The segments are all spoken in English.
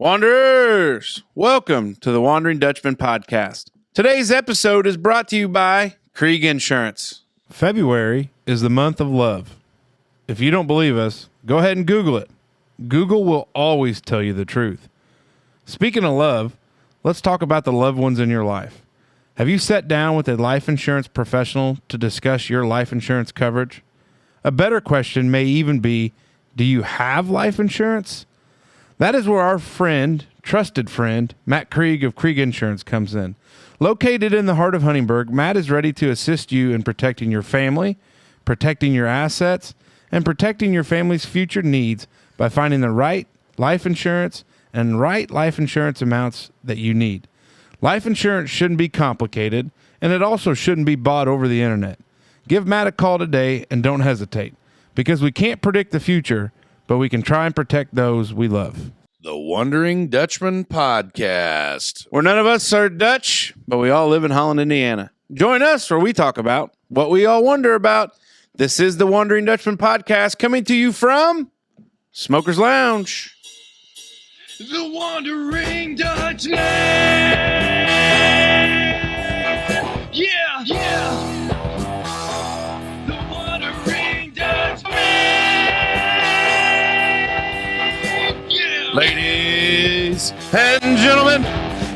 Wanderers, welcome to the Wondering Dutchmen podcast. Today's episode is brought to you by Krieg Insurance. February is the month of love. If you don't believe us, go ahead and Google it. Google will always tell you the truth. Speaking of love, let's talk about the loved ones in your life. Have you sat down with a life insurance professional to discuss your life insurance coverage? A better question may even be, do you have life insurance? That is where our trusted friend, Matt Krieg of Krieg Insurance comes in. Located in the heart of Huntingburg, Matt is ready to assist you in protecting your family, protecting your assets, and protecting your family's future needs by finding the right life insurance and right life insurance amounts that you need. Life insurance shouldn't be complicated, and it also shouldn't be bought over the internet. Give Matt a call today and don't hesitate, because we can't predict the future, but we can try and protect those we love. The Wondering Dutchmen podcast. Where none of us are Dutch, but we all live in Holland, Indiana. Join us where we talk about what we all wonder about. This is the Wondering Dutchmen podcast, coming to you from Smoker's Lounge. The Wondering Dutchmen. Yeah, yeah. The Wondering Dutchmen. Yeah. Ladies and gentlemen,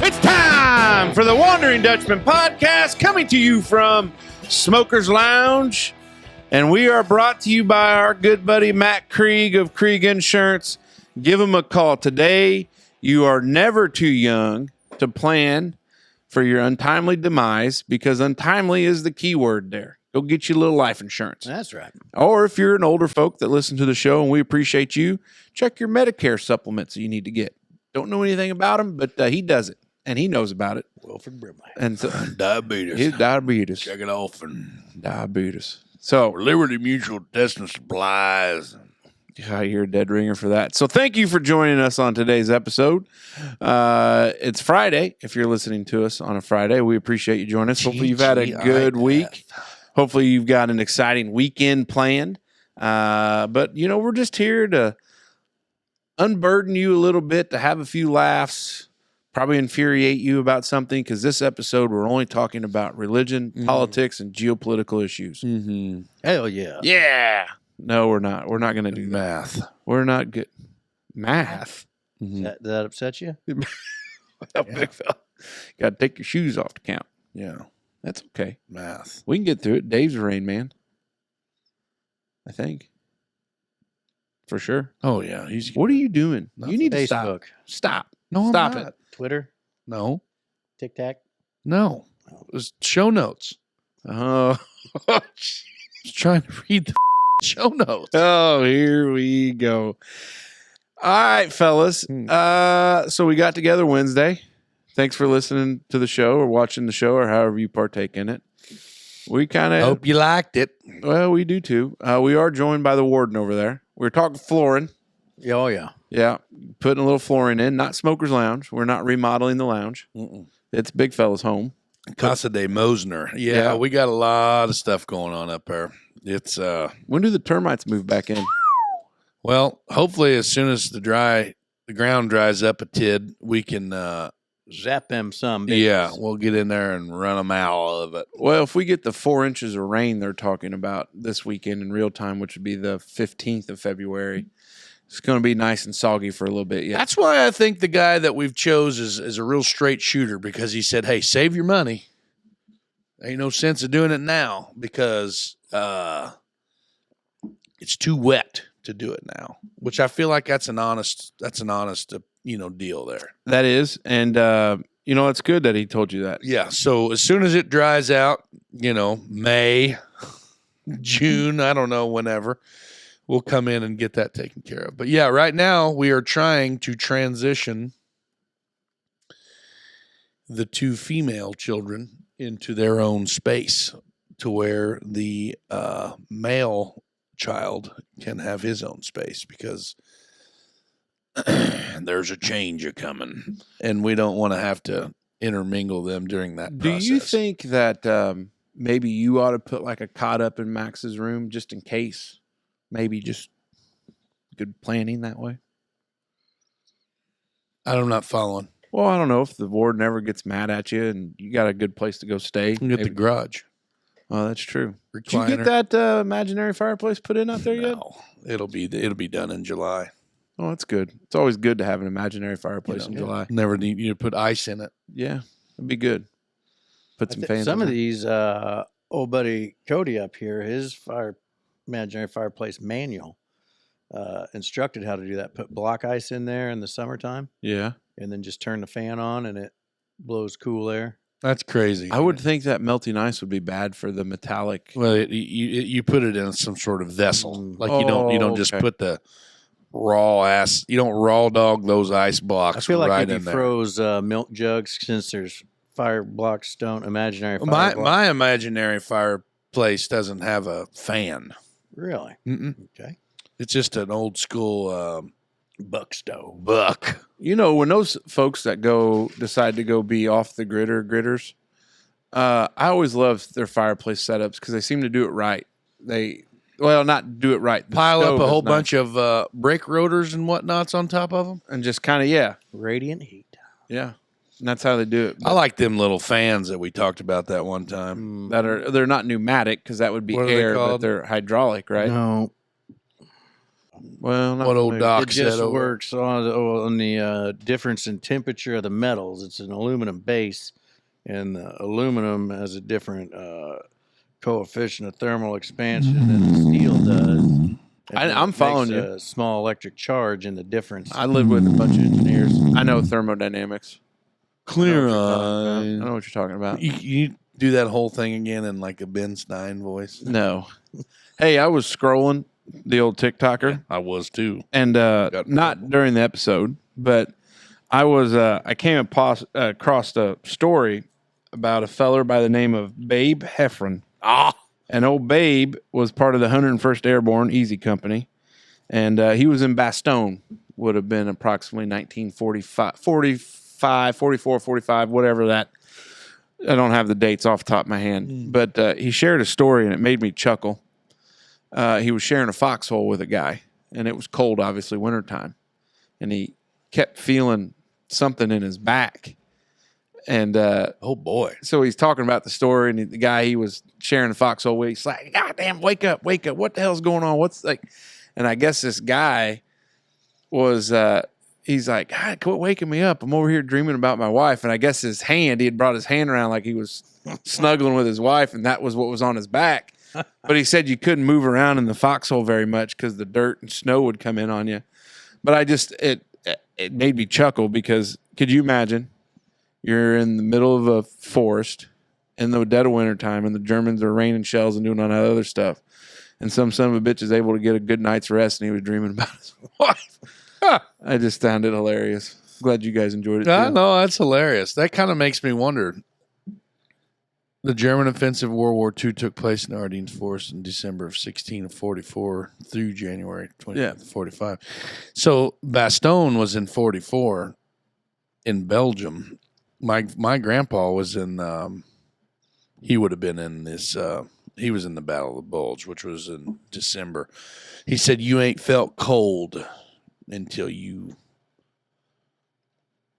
it's time for the Wondering Dutchmen podcast, coming to you from Smoker's Lounge. And we are brought to you by our good buddy Matt Krieg of Krieg Insurance. Give him a call today. You are never too young to plan for your untimely demise, because untimely is the key word there. Go get you a little life insurance. That's right. Or if you're an older folk that listen to the show and we appreciate you, check your Medicare supplements that you need to get. Don't know anything about him, but he does it, and he knows about it. Wilfred Brimley. And so, Diabetes. his diabetes. Check it off. And Diabetes. So, Liberty Mutual Testing Supplies. I hear a dead ringer for that. So thank you for joining us on today's episode. It's Friday. If you're listening to us on a Friday, we appreciate you joining us. Hopefully you've had a good week. Hopefully you've got an exciting weekend planned. But, you know, we're just here to unburden you a little bit, to have a few laughs, probably infuriate you about something, because this episode we're only talking about religion, politics, and geopolitical issues. Mm-hmm. Hell yeah. Yeah. No, we're not. We're not going to do Math. that. We're not good. Math? Does that upset you? Big fella. Got to take your shoes off to count. Yeah. That's okay. Math. We can get through it. Dave's Rain Man. I think. For sure. Oh, yeah. What are you doing? Nothing. You need to Facebook. stop. No, Stop I'm it. not. Twitter? No. TikTok? No. It was show notes. Oh, I was trying to read the show notes. oh, here we go. All right, fellas. So we got together Wednesday. Thanks for listening to the show or watching the show or however you partake in it. We kind of Hope you liked it. Well, we do too. We are joined by the warden over there. We're talking flooring. Oh, yeah. Yeah, putting a little flooring in. Not Smoker's Lounge. We're not remodeling the lounge. It's Big Fella's home. Casa de Mosner. Yeah, we got a lot of stuff going on up there. It's When do the termites move back in? well, hopefully as soon as the ground dries up a tid, we can Zap them some. yeah, we'll get in there and run them out of it. Well, if we get the 4 inches of rain they're talking about this weekend in real time, which would be the 15th of February, it's going to be nice and soggy for a little bit. Yeah, That's why I think the guy that we've chose is a real straight shooter, because he said, hey, save your money. Ain't no sense of doing it now because it's too wet to do it now, which I feel like that's an honest deal there. that is. And, it's good that he told you that. Yeah. So as soon as it dries out, May, June, I don't know, whenever, we'll come in and get that taken care of. But yeah, right now we are trying to transition the 2 female children into their own space to where the male child can have his own space, because there's a change coming and we don't want to have to intermingle them during that process. Do you think that maybe you ought to put like a cot up in Max's room just in case? Maybe just good planning that way. I'm not following. Well, I don't know if the warden ever gets mad at you and you got a good place to go stay. You can get the Maybe- garage. Oh, that's true. Did you Recliner. get that imaginary fireplace put in out there yet? No, it'll be done in July. Oh, that's good. It's always good to have an imaginary You fireplace know, in July. Never need you to put ice in it. Yeah, it'd be good. Put some fans. Some in of there. these, old buddy Cody up here, his imaginary fireplace manual instructed how to do that. Put block ice in there in the summertime, Yeah, and then just turn the fan on, and it blows cool air. That's crazy. I would think that melting ice would be bad for the metallic. Well, you put it in some sort of vessel. Mm. Like you don't just okay. put the raw ass. You don't raw dog those ice blocks. I feel like right if you in there. froze milk jugs, since there's fire blocks, imaginary fire blocks. My imaginary fireplace doesn't have a fan. Really? Mm-mm. Okay. It's just an old school Buck stove. buck. You know, when those folks that decide to go be off the grid or gridders, I always love their fireplace setups because they seem to do it right. Not do it right. The Pile up stove a is whole nice. bunch of brake rotors and whatnots on top of them. And just kind of, yeah. Radiant heat. And that's how they do it. I like them little fans that we talked about that one time. They're not pneumatic because that would be What are they air, but called? they're hydraulic, right? No, Well, not What old familiar. Doc it just said over. works on the difference in temperature of the metals. It's an aluminum base, and the aluminum has a different coefficient of thermal expansion than the steel does. And I'm it following makes you. A small electric charge in the difference. I live with a bunch of engineers. I know thermodynamics. Clear I eyes. know what you're talking about. You do that whole thing again in like a Ben Stein voice. No. Hey, I was scrolling the old TikToker, I was too. and Got in not trouble. during the episode, but I came across a story about a feller by the name of Babe Heffron. And old Babe was part of the 101st Airborne Easy Company, and he was in Bastogne. Would have been approximately 1945, 44, 45, whatever that. I don't have the dates off the top of my hand, but he shared a story, and it made me chuckle. He was sharing a foxhole with a guy, and it was cold, obviously, wintertime. And he kept feeling something in his back. And Oh boy. so he's talking about the story, and the guy he was sharing the foxhole with, he's like, "God damn, wake up. What the hell's going on? What's like?" And I guess this guy was, he's like, "God, quit waking me up. I'm over here dreaming about my wife." And I guess he had brought his hand around like he was snuggling with his wife, and that was what was on his back. But he said you couldn't move around in the foxhole very much because the dirt and snow would come in on you. But it made me chuckle because could you imagine you're in the middle of a forest in the dead of wintertime and the Germans are raining shells and doing all that other stuff. And some son of a bitch is able to get a good night's rest and he was dreaming about his wife. I just found it hilarious. Glad you guys enjoyed it. I too. know, that's hilarious. That kind of makes me wonder. The German offensive of World War II took place in the Ardennes Forest in December of 1644 through January 20th of 45. So Bastogne was in 44 in Belgium. My grandpa was in, he would have been in this, he was in the Battle of the Bulge, which was in December. He said, "You ain't felt cold until you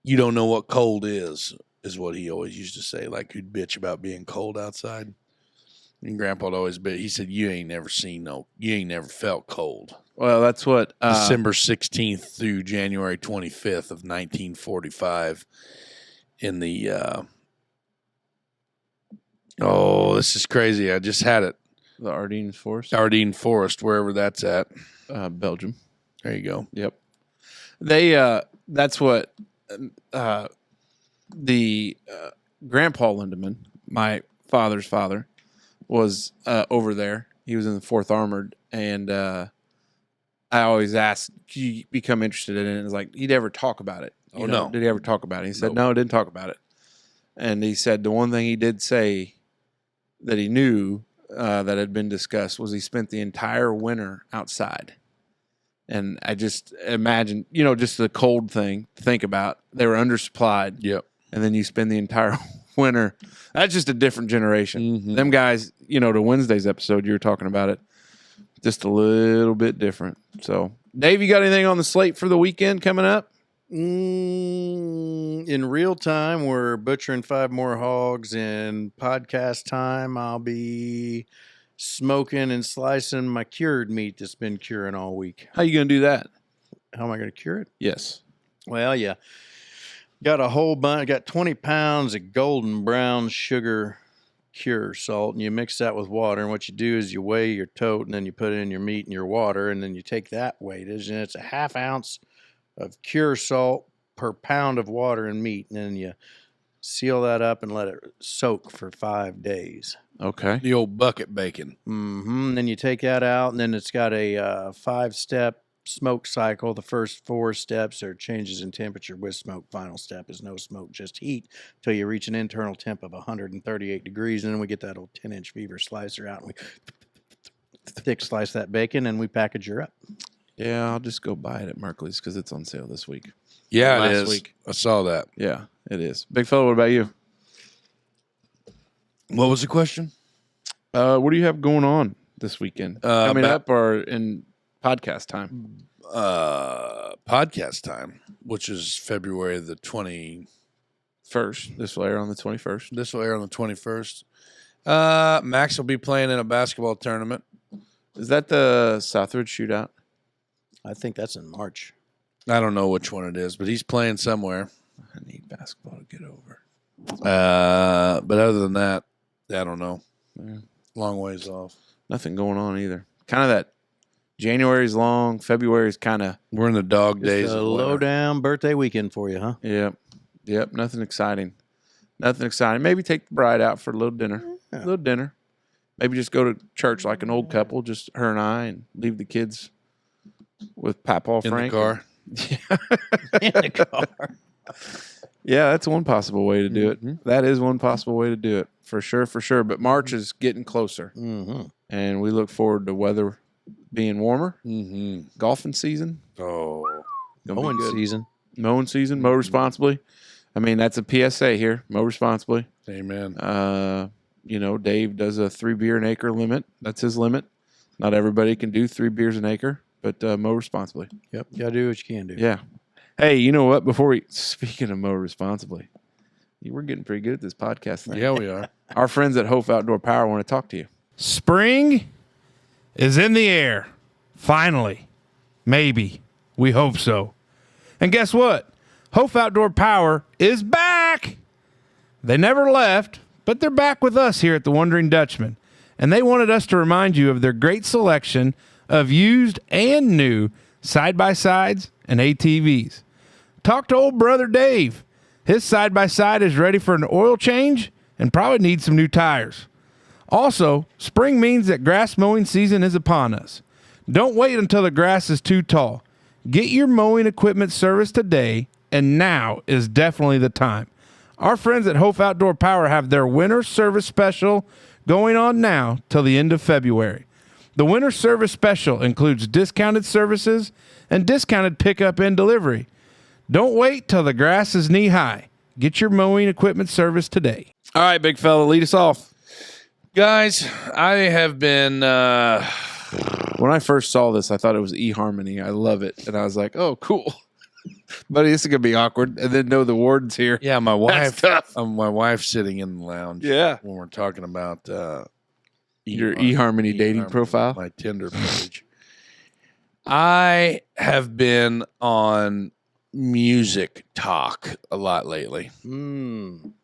don't know what cold is what he always used to say. Like, he'd bitch about being cold outside. And Grandpa'd always bitch. He said, you ain't never felt cold. Well, that's what December 16th through January 25th of 1945 in the, this is crazy. I just had it. the Ardennes Forest, Ardennes Forest, wherever that's at. Belgium. There you go. Yep. They that's what the Grandpa Lindemann, my father's father, was over there. He was in the 4th Armored, and I always asked, "Could you become interested in it?" And it's like he'd ever talk about it. You know, No. did he ever talk about it? He said, Nope. "No, didn't talk about it." And he said the one thing he did say that he knew that had been discussed was he spent the entire winter outside. And I just imagine, just the cold thing to think about. They were undersupplied. Yep. And then you spend the entire winter. That's just a different generation. Mhm. Them guys, to Wednesday's episode, you were talking about it, just a little bit different. So, Dave, you got anything on the slate for the weekend coming up? In real time, we're butchering 5 more hogs. In podcast time, I'll be smoking and slicing my cured meat that's been curing all week. How you going to do that? How am I going to cure it? Yes. Well, yeah. Got a whole bunch. Got 20 pounds of golden brown sugar cure salt, and you mix that with water. And what you do is you weigh your tote, and then you put it in your meat and your water, and then you take that weightage, and it's a ½ ounce of cure salt per pound of water and meat, and then you seal that up and let it soak for 5 days. Okay. The old bucket bacon. Then you take that out, and then it's got a 5-step smoke cycle. The first 4 steps are changes in temperature with smoke. Final step is no smoke, just heat, till you reach an internal temp of 138 degrees, and then we get that old 10-inch fever slicer out, and we thick slice that bacon, and we package her up. Yeah, I'll just go buy it at Merkley's because it's on sale this week. Yeah, Last it is. week. I saw that. Yeah, it is. Big fella, what about you? What was the question? What do you have going on this weekend? Coming up or in podcast time? Podcast time, which is February the 21st. This will air on the 21st. This will air on the 21st. Max will be playing in a basketball tournament. Is that the Southridge shootout? I think that's in March. I don't know which one it is, but he's playing somewhere. I need basketball to get over. But other than that, I don't know. Yeah. Long ways off. Nothing going on either. Kind of that January's long, February's kind of. We're in the dog days. A of low winter. down birthday weekend for you, huh? Yep. Nothing exciting. Maybe take the bride out for a little dinner. Yeah. A little dinner. Maybe just go to church like an old couple, just her and I, and leave the kids with Papa In Frank. the car. In the car. Yeah, that's one possible way to do it. Mm-hmm. That is one possible way to do it, for sure. But March is getting closer, and we look forward to weather being warmer. Mm-hmm. Golfing season. Oh. Gonna be Mowing good. season. Mowing season. Mow responsibly. I mean, that's a PSA here. Mow responsibly. Amen. Dave does a 3 beer an acre limit. That's his limit. Not everybody can do 3 beers an acre, but mow responsibly. Yep. You got to do what you can do. Yeah. Hey, you know what? Speaking of mow responsibly, we're getting pretty good at this podcast thing. Yeah, we are. Our friends at Hopf Outdoor Power want to talk to you. Spring is in the air. Finally. Maybe. We hope so. And guess what? Hopf Outdoor Power is back. They never left, but they're back with us here at the Wondering Dutchmen. And they wanted us to remind you of their great selection of used and new side-by-sides and ATVs. Talk to old brother Dave. His side-by-side is ready for an oil change and probably needs some new tires. Also, spring means that grass mowing season is upon us. Don't wait until the grass is too tall. Get your mowing equipment serviced today, and now is definitely the time. Our friends at Hopf Outdoor Power have their winter service special going on now till the end of February. The winter service special includes discounted services and discounted pickup and delivery. Don't wait till the grass is knee-high. Get your mowing equipment serviced today. All right, big fella, lead us off. Guys, I have been... When I first saw this, I thought it was eHarmony. I love it. And I was like, oh, cool. Buddy, this is going to be awkward. And then the warden's here. Yeah, my wife. That's tough. My wife's sitting in the lounge. Yeah. When we're talking about Your eHarmony dating profile? my Tinder page. I have been on music talk a lot lately, and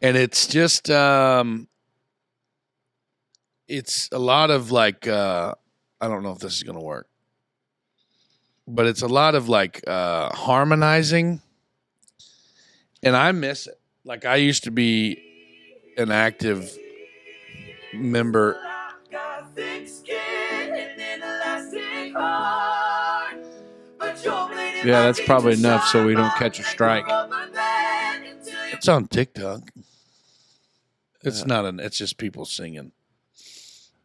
it's just it's a lot of like I don't know if this is going to work, but it's a lot of like harmonizing, and I miss it. Like I used to be an active member. Yeah, that's probably enough so we don't catch a strike. It's on TikTok. It's not it's just people singing.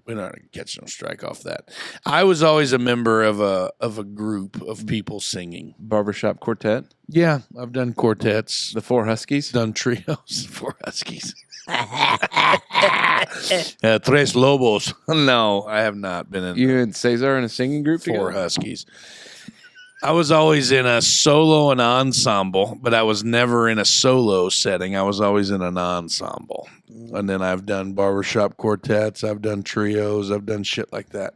We're not gonna catch no strike off that. I was always a member of a group of people singing. Barbershop Quartet. Yeah, I've done quartets, The Four Huskies. done trios, 4 Huskies. Tres Lobos. No, I have not been in You and Cesar in a singing group 4 together? Huskies. I was always in a solo and ensemble, but I was never in a solo setting. I was always in an ensemble. And then I've done barbershop quartets. I've done trios. I've done shit like that.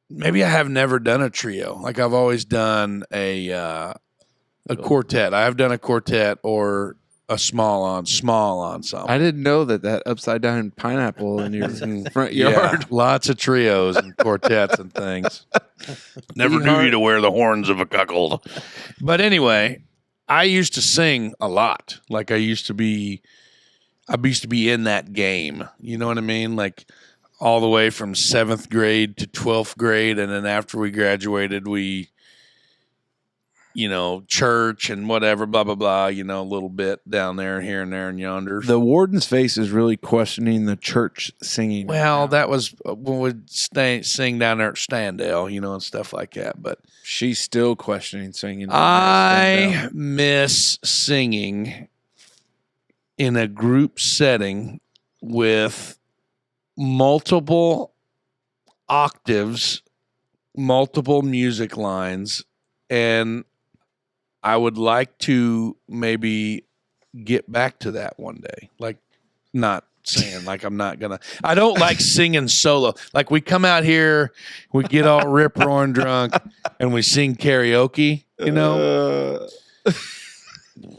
Maybe I have never done a trio. Like I've always done a quartet. I have done a quartet or a small ensemble. I didn't know that upside down pineapple in your front yard. Yeah, lots of trios and quartets and things. Never knew you to wear the horns of a cuckold. But anyway, I used to sing a lot. Like I used to be in that game. You know what I mean? Like all the way from 7th grade to 12th grade. And then after we graduated, we, church and whatever, blah, blah, blah, a little bit down there, here and there and yonder. The warden's face is really questioning the church singing. Well, that was when we'd sing down there at Standale, and stuff like that. But she's still questioning singing. I miss singing in a group setting with multiple octaves, multiple music lines, and I would like to maybe get back to that one day. Like, not saying like I'm not gonna. I don't like singing solo. Like we come out here, we get all rip roaring drunk, and we sing karaoke.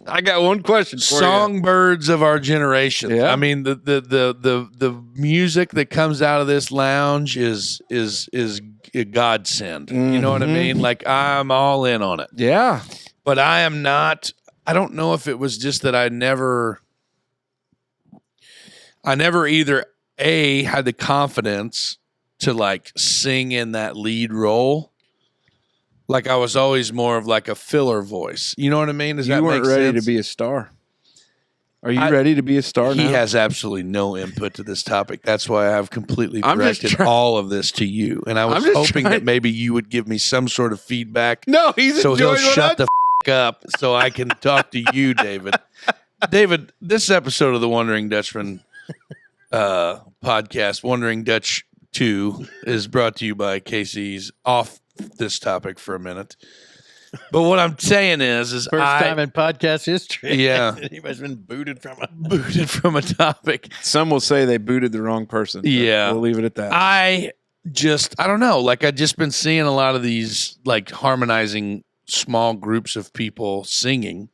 I got one question for Songbirds of our generation. Yeah. I mean the music that comes out of this lounge is a godsend. You know what I mean? Like I'm all in on it. Yeah. But I am not. I don't know if it was just that I never either had the confidence to like sing in that lead role. Like I was always more of like a filler voice. You know what I mean? Does that make sense? You weren't ready to be a star. Are you ready to be a star now? He has absolutely no input to this topic. That's why I've completely directed all of this to you. And I was hoping that maybe you would give me some sort of feedback. No, he's so he'll shut the up so I can talk to you, David. David, this episode of the Wondering Dutchmen podcast, Wondering Dutch 2, is brought to you by Casey's off this topic for a minute. But what I'm saying is first time in podcast history. Yeah, anybody's been booted from a topic. Some will say they booted the wrong person. Yeah, we'll leave it at that. I don't know. Like I've just been seeing a lot of these like harmonizing small groups of people singing,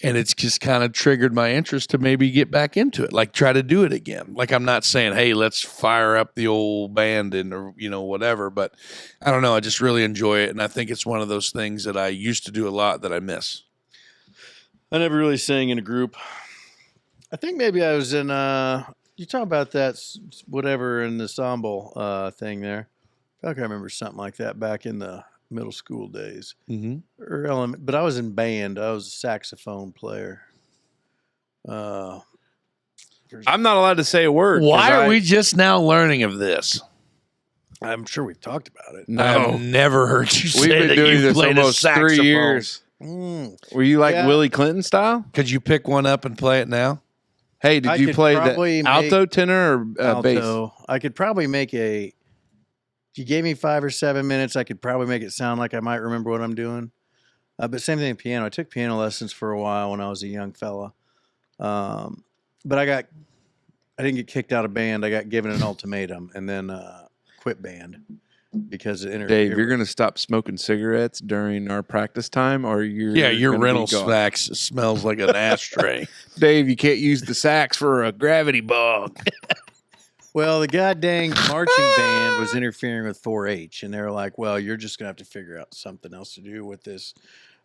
and it's just kind of triggered my interest to maybe get back into it, like try to do it again. Like I'm not saying, hey, let's fire up the old band and or whatever, but I don't know. I just really enjoy it, and I think it's one of those things that I used to do a lot that I miss. I never really sang in a group. I think maybe I was in. You talk about that whatever in the ensemble thing there. I can remember something like that back in the middle school days, but I was in band. I was a saxophone player. I'm not allowed to say a word. Why are we just now learning of this? I'm sure we've talked about it. No, I've never heard you say we've been that doing you this played almost a saxophone. 3 years. Were you like Willie Clinton style? Could you pick one up and play it now? Hey, did you play the alto, tenor, or alto. bass? I could probably make if you gave me 5 or 7 minutes, I could probably make it sound like I might remember what I'm doing. But same thing with piano. I took piano lessons for a while when I was a young fella. But I didn't get kicked out of band. I got given an ultimatum and then quit band because it interfered. Dave, you're going to stop smoking cigarettes during our practice time, or your rental sax smells like an ashtray. Dave, you can't use the sax for a gravity bug. Well, the goddamn marching band was interfering with 4-H, and they were like, well, you're just going to have to figure out something else to do with this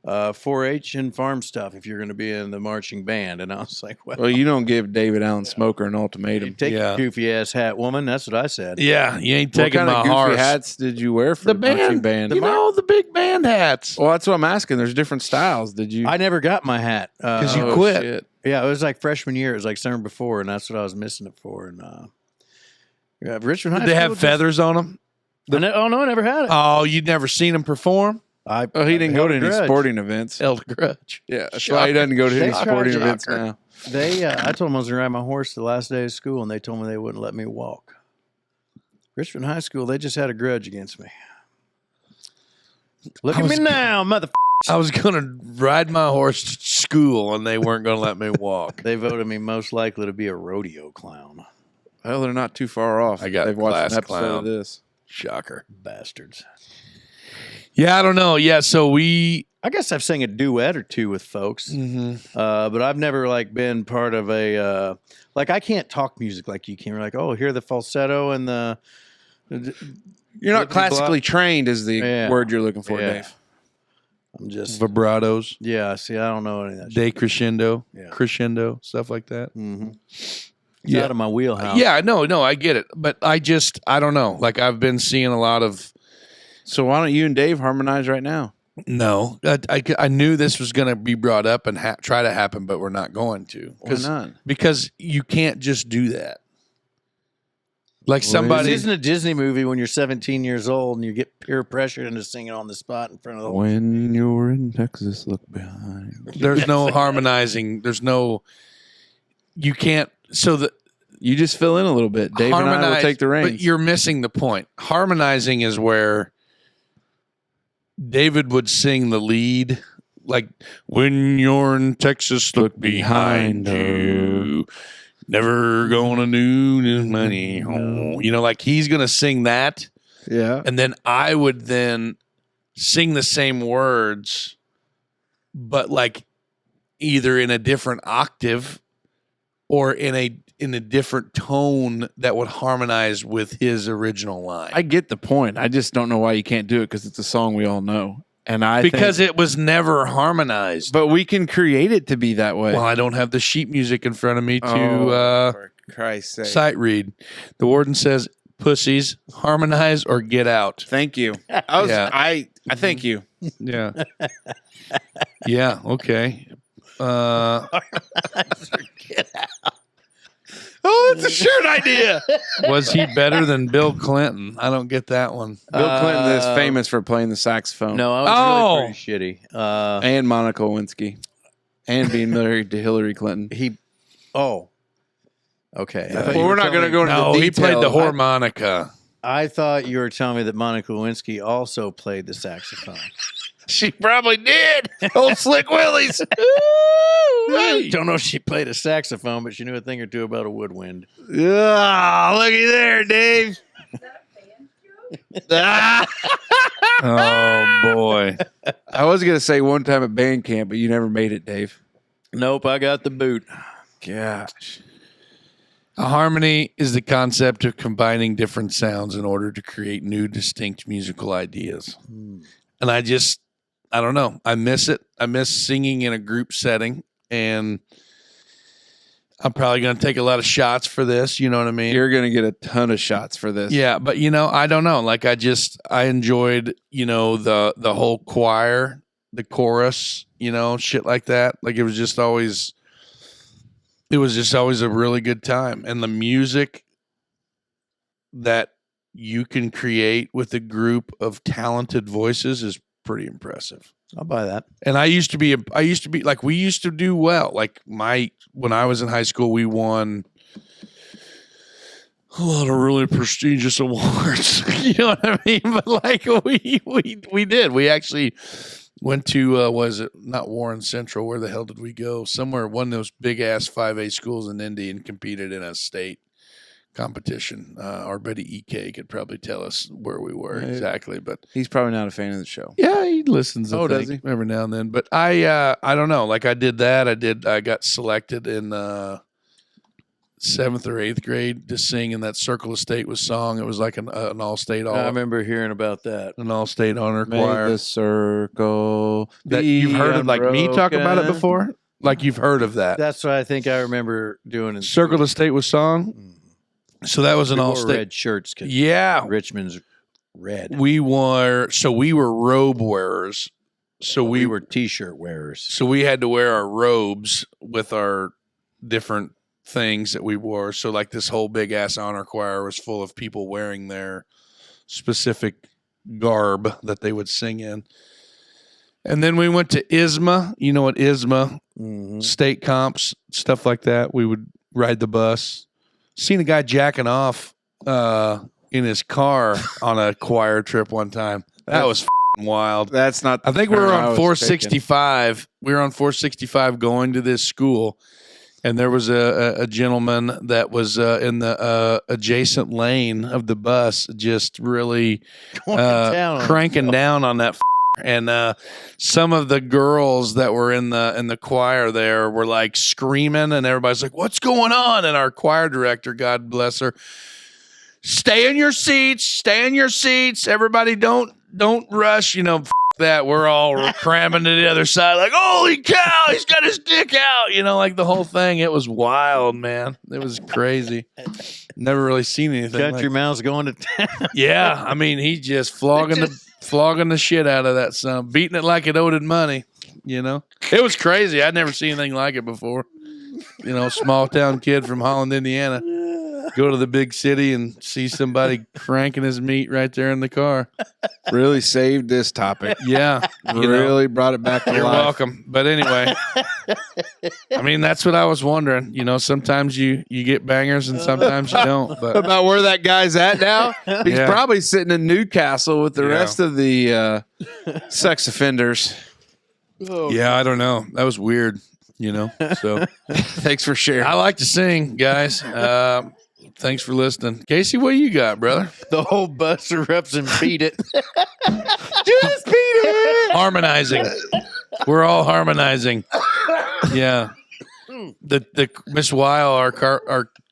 4-H and farm stuff if you're going to be in the marching band. And I was like, well, you don't give David Allen Smoker an ultimatum. Take your goofy-ass hat, woman. That's what I said. Yeah, you ain't taking my horse. What kind of goofy hats did you wear for the marching band? The big band hats. Well, that's what I'm asking. There's different styles. Did you? I never got my hat. Because you quit. Shit. Yeah, it was like freshman year. It was like summer before, and that's what I was missing it for. And Richmond High Did they have feathers on them? Oh, no, I never had it. Oh, you'd never seen them perform? He didn't go to any sporting events. Held a grudge. Yeah, that's why he doesn't go to any sporting events now. I told them I was going to ride my horse the last day of school, and they told me they wouldn't let me walk. Richmond High School, they just had a grudge against me. Look at me now, mother. I was going to ride my horse to school, and they weren't going to let me walk. They voted me most likely to be a rodeo clown. Well, they're not too far off. I got They've watched class an episode clown. of this. Shocker. Bastards. Yeah, I don't know. Yeah, so I guess I've sang a duet or two with folks, but I've never like been part of a like I can't talk music like you can. You're like, oh, hear the falsetto and the. You're not classically trained, is the word you're looking for, Yeah. Dave. I'm just vibratos, see, I don't know any of that. crescendo, stuff like that. Mm-hmm. It's out of my wheelhouse. Yeah, no, I get it, but I don't know. Like I've been seeing a lot of. So why don't you and Dave harmonize right now? No, I knew this was going to be brought up and try to happen, but we're not going to. Why not? Because you can't just do that. Like This somebody. isn't a Disney movie when you're 17 years old and you get peer pressured into singing on the spot in front of the whole. When you're in Texas, look behind. There's no harmonizing. There's no. You can't. So You just fill in a little bit. Dave and I will take the reins. But you're missing the point. Harmonizing is where David would sing the lead, like when you're in Texas, look behind you. Never gonna do this money. Oh. You know, like he's gonna sing that, Yeah. and then I would then sing the same words, but like either in a different octave or in a different tone that would harmonize with his original line. I get the point. I just don't know why you can't do it because it's a song we all know. And because it was never harmonized. But we can create it to be that way. Well, I don't have the sheet music in front of me to for Christ's sake. sight read. The warden says, "Pussies, harmonize or get out." Thank you. I thank you. Yeah. Yeah. Okay. Get out. Oh, it's a shirt idea. Was he better than Bill Clinton? I don't get that one. Bill Clinton is famous for playing the saxophone. No, I was really pretty shitty. And Monica Lewinsky. And being married to Hillary Clinton. Okay. Well, we're not going to go into No, the he details. played the harmonica. I thought you were telling me that Monica Lewinsky also played the saxophone. She probably did. Old Slick Willies. Don't know if she played a saxophone, but she knew a thing or two about a woodwind. Ah, looky there, Dave. Oh, boy. I was going to say one time at band camp, but you never made it, Dave. Nope, I got the boot. Gosh. A harmony is the concept of combining different sounds in order to create new, distinct musical ideas. And I don't know. I miss it. I miss singing in a group setting. And I'm probably going to take a lot of shots for this. You know what I mean? You're going to get a ton of shots for this. Yeah. But, I don't know. Like, I enjoyed, the whole choir, the chorus, shit like that. Like, it was just always a really good time. And the music that you can create with a group of talented voices is pretty impressive. I'll buy that. And I used to be like, we used to do well. Like when I was in high school, we won a lot of really prestigious awards. You know what I mean? But like we did. We actually went to was it not Warren Central? Where the hell did we go? Somewhere, one of those big ass 5A schools in Indy, and competed in a state competition. Our buddy EK could probably tell us where we were exactly, but He's probably not a fan of the show. yeah, he listens. Does he? Every now and then. But I don't know. Like I did that. I got selected in 7th or 8th grade to sing in that Circle of State with song. It was like an all-state I remember hearing about that. an all-state honor May choir. the circle That be you've heard of, like me talk about it unbroken. before. Like you've heard of that. That's what I think I remember doing in Circle of State with song. So that was an We wore all-state. red shirts. 'Cause Yeah, Richmond's red. we were robe wearers. So we were T-shirt wearers. So we had to wear our robes with our different things that we wore. So like this whole big ass honor choir was full of people wearing their specific garb that they would sing in. And then we went to ISMA. You know what ISMA, state comps, stuff like that. We would ride the bus. Seen a guy jacking off in his car on a choir trip one time. That was wild. That's not. I think we were term I on was 465. We were on 465 going to this school, and there was a gentleman that was in the adjacent lane of the bus, just really cranking down on that. And some of the girls that were in the choir there were like screaming, and everybody's like, "What's going on?" And our choir director, God bless her, stay in your seats. Stay in your seats. Everybody, don't rush. That we're all cramming to the other side, like, holy cow, he's got his dick out. Like the whole thing. It was wild, man. It was crazy. Never really seen anything. Country mouse going to town. Yeah, I mean, he just flogging the shit out of that son, beating it like it owed it money. It was crazy. I'd never seen anything like it before. Small town kid from Holland, Indiana, go to the big city and see somebody cranking his meat right there in the car. Really saved this topic. Yeah, really brought it back to You're life. welcome. But anyway, I mean, that's what I was wondering. Sometimes you get bangers and sometimes you don't. But About where that guy's at now? He's Yeah. probably sitting in Newcastle with the Yeah. rest of the sex offenders. yeah, I don't know. That was weird. So Thanks for sharing. I like to sing, guys. Thanks for listening. Casey, what you got, brother? The whole bus erupts and beat it. Just beat it. Harmonizing. We're all harmonizing. Yeah. The Miss Weil, our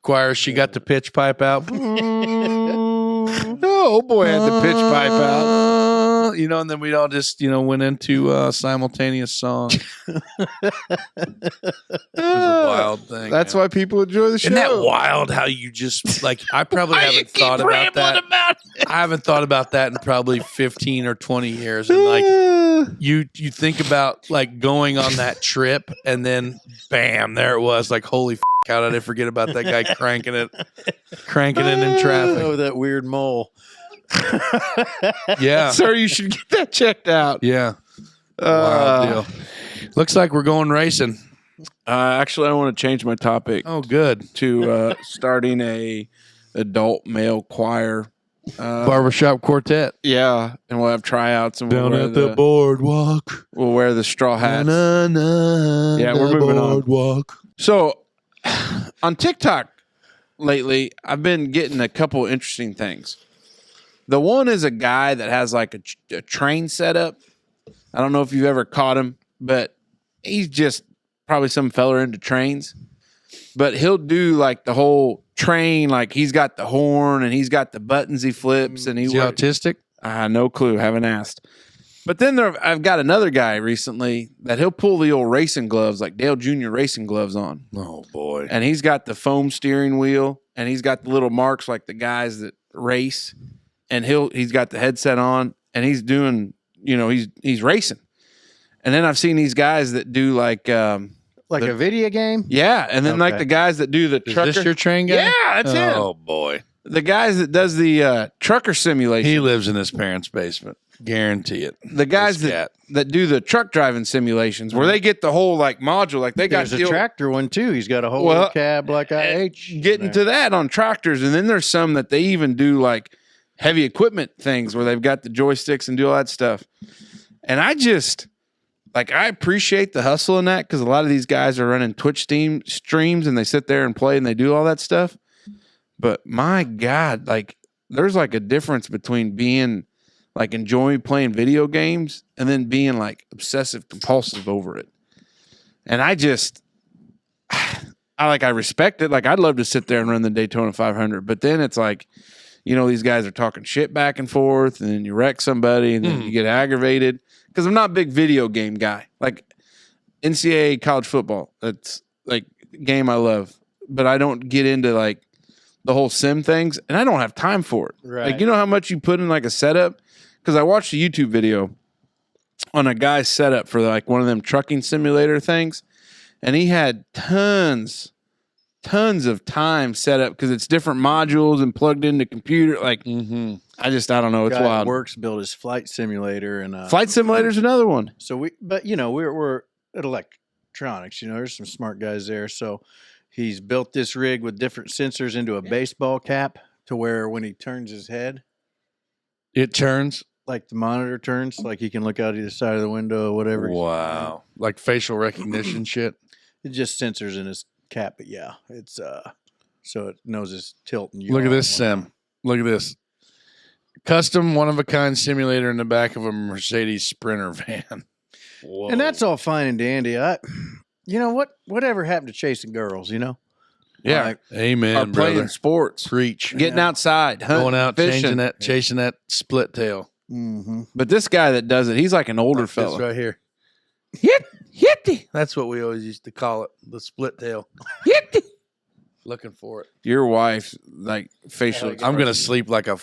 choir, she got the pitch pipe out. Oh, boy, had the pitch pipe out. And then we all just, went into a simultaneous song. It was a wild thing. That's man. why people enjoy the show. Isn't that wild how you just, I probably haven't thought about that. I haven't thought about that in probably 15 or 20 years. And you think about going on that trip and then bam, there it was. Like, holy how did I forget about that guy cranking it in traffic? Oh, that weird mole. Yeah. Sir, you should get that checked out. Yeah. Wild deal. Looks like we're going racing. Actually, I want to change my topic Oh, good. to starting a adult male choir. Barbershop quartet. Yeah, and we'll have tryouts and Down at the boardwalk. we'll wear the straw hats. Yeah, we're moving on. boardwalk. So on TikTok lately, I've been getting a couple interesting things. The one is a guy that has like a train setup. I don't know if you've ever caught him, but he's just probably some fella into trains. But he'll do like the whole train, like he's got the horn and he's got the buttons he flips and Is he autistic? no clue, haven't asked. But then I've got another guy recently that he'll pull the old racing gloves, like Dale Jr. racing gloves on. Oh, boy. And he's got the foam steering wheel and he's got the little marks like the guys that race. And he's got the headset on and he's doing, he's racing. And then I've seen these guys that do like A video game? yeah, and then like Okay. the guys that do the Is trucker. this your train guy? Yeah, that's him. Oh, boy. The guys that does the trucker simulation. He lives in his parents' basement. Guarantee it. The guys This cat. that do the truck driving simulations where they get the whole like module, like they got There's a the old- tractor one too. He's got a whole Well, cab like IH. getting to that on tractors, and then there's some that they even do like heavy equipment things where they've got the joysticks and do all that stuff. And I just I appreciate the hustle in that because a lot of these guys are running Twitch streams and they sit there and play and they do all that stuff. But my God, there's like a difference between being like enjoying playing video games and then being like obsessive compulsive over it. And I respect it. Like I'd love to sit there and run the Daytona 500, but then it's like, these guys are talking shit back and forth and then you wreck somebody and then you get aggravated because I'm not a big video game guy. Like NCAA college football, that's like a game I love, but I don't get into like the whole sim things and I don't have time for it. Right. Like, how much you put in like a setup? Because I watched a YouTube video on a guy's setup for like one of them trucking simulator things. And he had tons of time set up because it's different modules and plugged into computer. Like, I don't know. It's Guy at wild. Works built his flight simulator and Flight simulator's another one. So we're at electronics. There's some smart guys there. So he's built this rig with different sensors into a baseball cap to where when he turns his head, It turns. like the monitor turns, like you can look out either side of the window or whatever. Wow. Like facial recognition shit. It just sensors in his cap, but yeah, it's so it knows his tilt and Look at yaw this, and whatnot. Sim. Look at this. Custom one-of-a-kind simulator in the back of a Mercedes Sprinter van. Whoa. And that's all fine and dandy. You know what? Whatever happened to chasing girls? You know? Yeah. Like, Amen, Or playing brother. sports, Preach. getting outside, hunting, Going out, fishing. chasing that split tail. mm-hmm. But this guy that does it, he's like an older Like this fella. right here. Hitty. That's what we always used to call it, the split tail. Hitty. Looking for it. Your wife, like facial. I'm going to sleep like a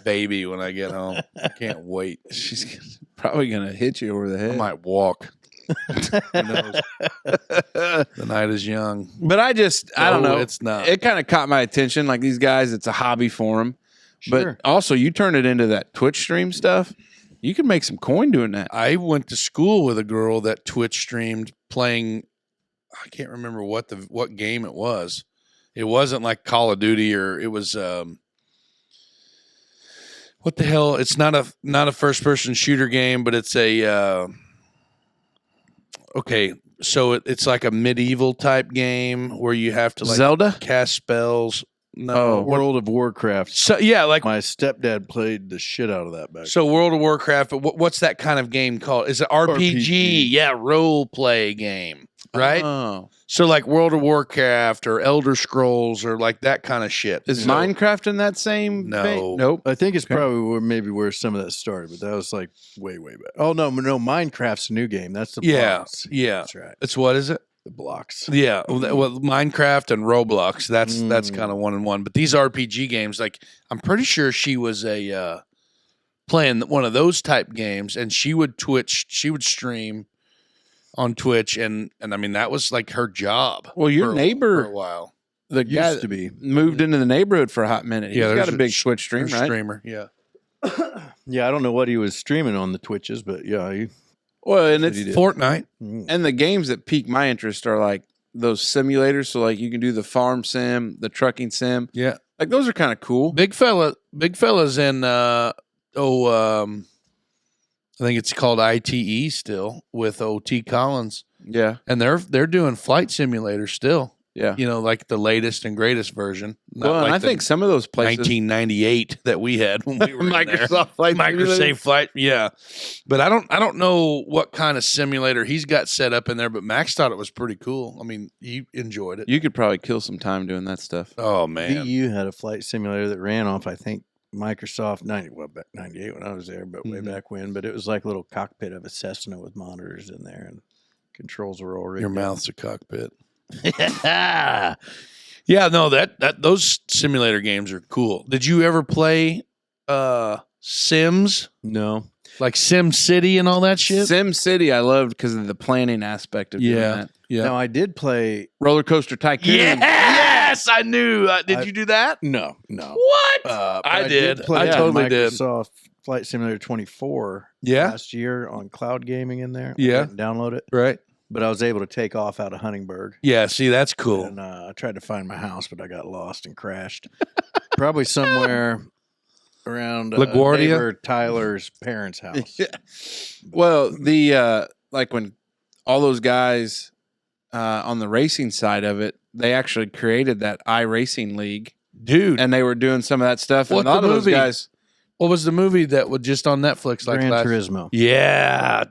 baby when I get home. I can't wait. She's probably gonna hit you over the I head. might walk. Who knows? The night is young. But I don't No, know. it's not. It kind of caught my attention. Like these guys, it's a hobby for them. Sure. But also, you turn it into that Twitch stream stuff. You can make some coin doing that. I went to school with a girl that Twitch streamed playing. I can't remember what game it was. It wasn't like Call of Duty, or it was what the hell? It's not a first person shooter game, but it's a okay. So it's like a medieval type game where you have to like Zelda. cast spells. No, Oh. World of Warcraft. so yeah, like My stepdad played the shit out of that back. so World of Warcraft. But what's that kind of game called? Is it RPG? RPG. Yeah, role play game, right? Oh. So like World of Warcraft or Elder Scrolls or like that kind of shit. Is So- Minecraft in that same? No. vein? Nope. I think it's probably where some of that started, but that was like way back. Oh no, Minecraft's a new game. That's the Yeah, blocks. yeah. That's right. It's what is it? The blocks. Yeah, well, Minecraft and Roblox. That's Mm. kind of one and one. But these RPG games, like I'm pretty sure she was a playing one of those type games, and she would stream on Twitch, and I mean that was like her job. Well, your for neighbor, a while. the guy Used to be. moved into the neighborhood for a hot minute. He's got there's a big Twitch stream, there's right? Streamer, yeah. Yeah, I don't know what he was streaming on the Twitches, but yeah, he Well, and That's what it's he did. Fortnite. and the games that pique my interest are like those simulators. So like you can do the farm sim, the trucking sim. Yeah, Like those are kind of cool. big fella's in I think it's called ITE still with OT Collins, Yeah, and they're doing flight simulators still. yeah. You know, like the latest and greatest version. Not Well, and like I the think some of those places, 1998 that we had when we were in there. Microsoft Flight Simulator. Microsoft Flight, yeah. But I don't know what kind of simulator he's got set up in there. But Max thought it was pretty cool. I mean, he enjoyed it. You could probably kill some time doing that stuff. Oh man, VU had a flight simulator that ran off, I think, Microsoft 98 when I was there, but way Mhm. back when. But it was like a little cockpit of a Cessna with monitors in there and controls were all rigged your up. mouth's a cockpit. Yeah. Yeah, no, that those simulator games are cool. Did you ever play Sims? No. Like Sim City and all that shit? Sim City, I loved because of the planning aspect of doing Yeah. that. Yeah. No, I did play. Roller Coaster Tycoon. Yes, I knew. Did I- you do that? No. What? But I did. play I totally did. Microsoft Flight Simulator 24 Yeah. last year on cloud gaming in there. Yeah. I didn't download it, Right. but I was able to take off out of Huntingburg. Yeah. See, that's cool. And I tried to find my house, but I got lost and crashed. Probably somewhere around LaGuardia? neighbor Tyler's parents' house. Yeah. Well, the like when all those guys on the racing side of it, they actually created that iRacing league, Dude, and they were doing some of that stuff. And What a lot the of those movie? guys, what was the movie that was just on Netflix like Gran last? Turismo. Yeah.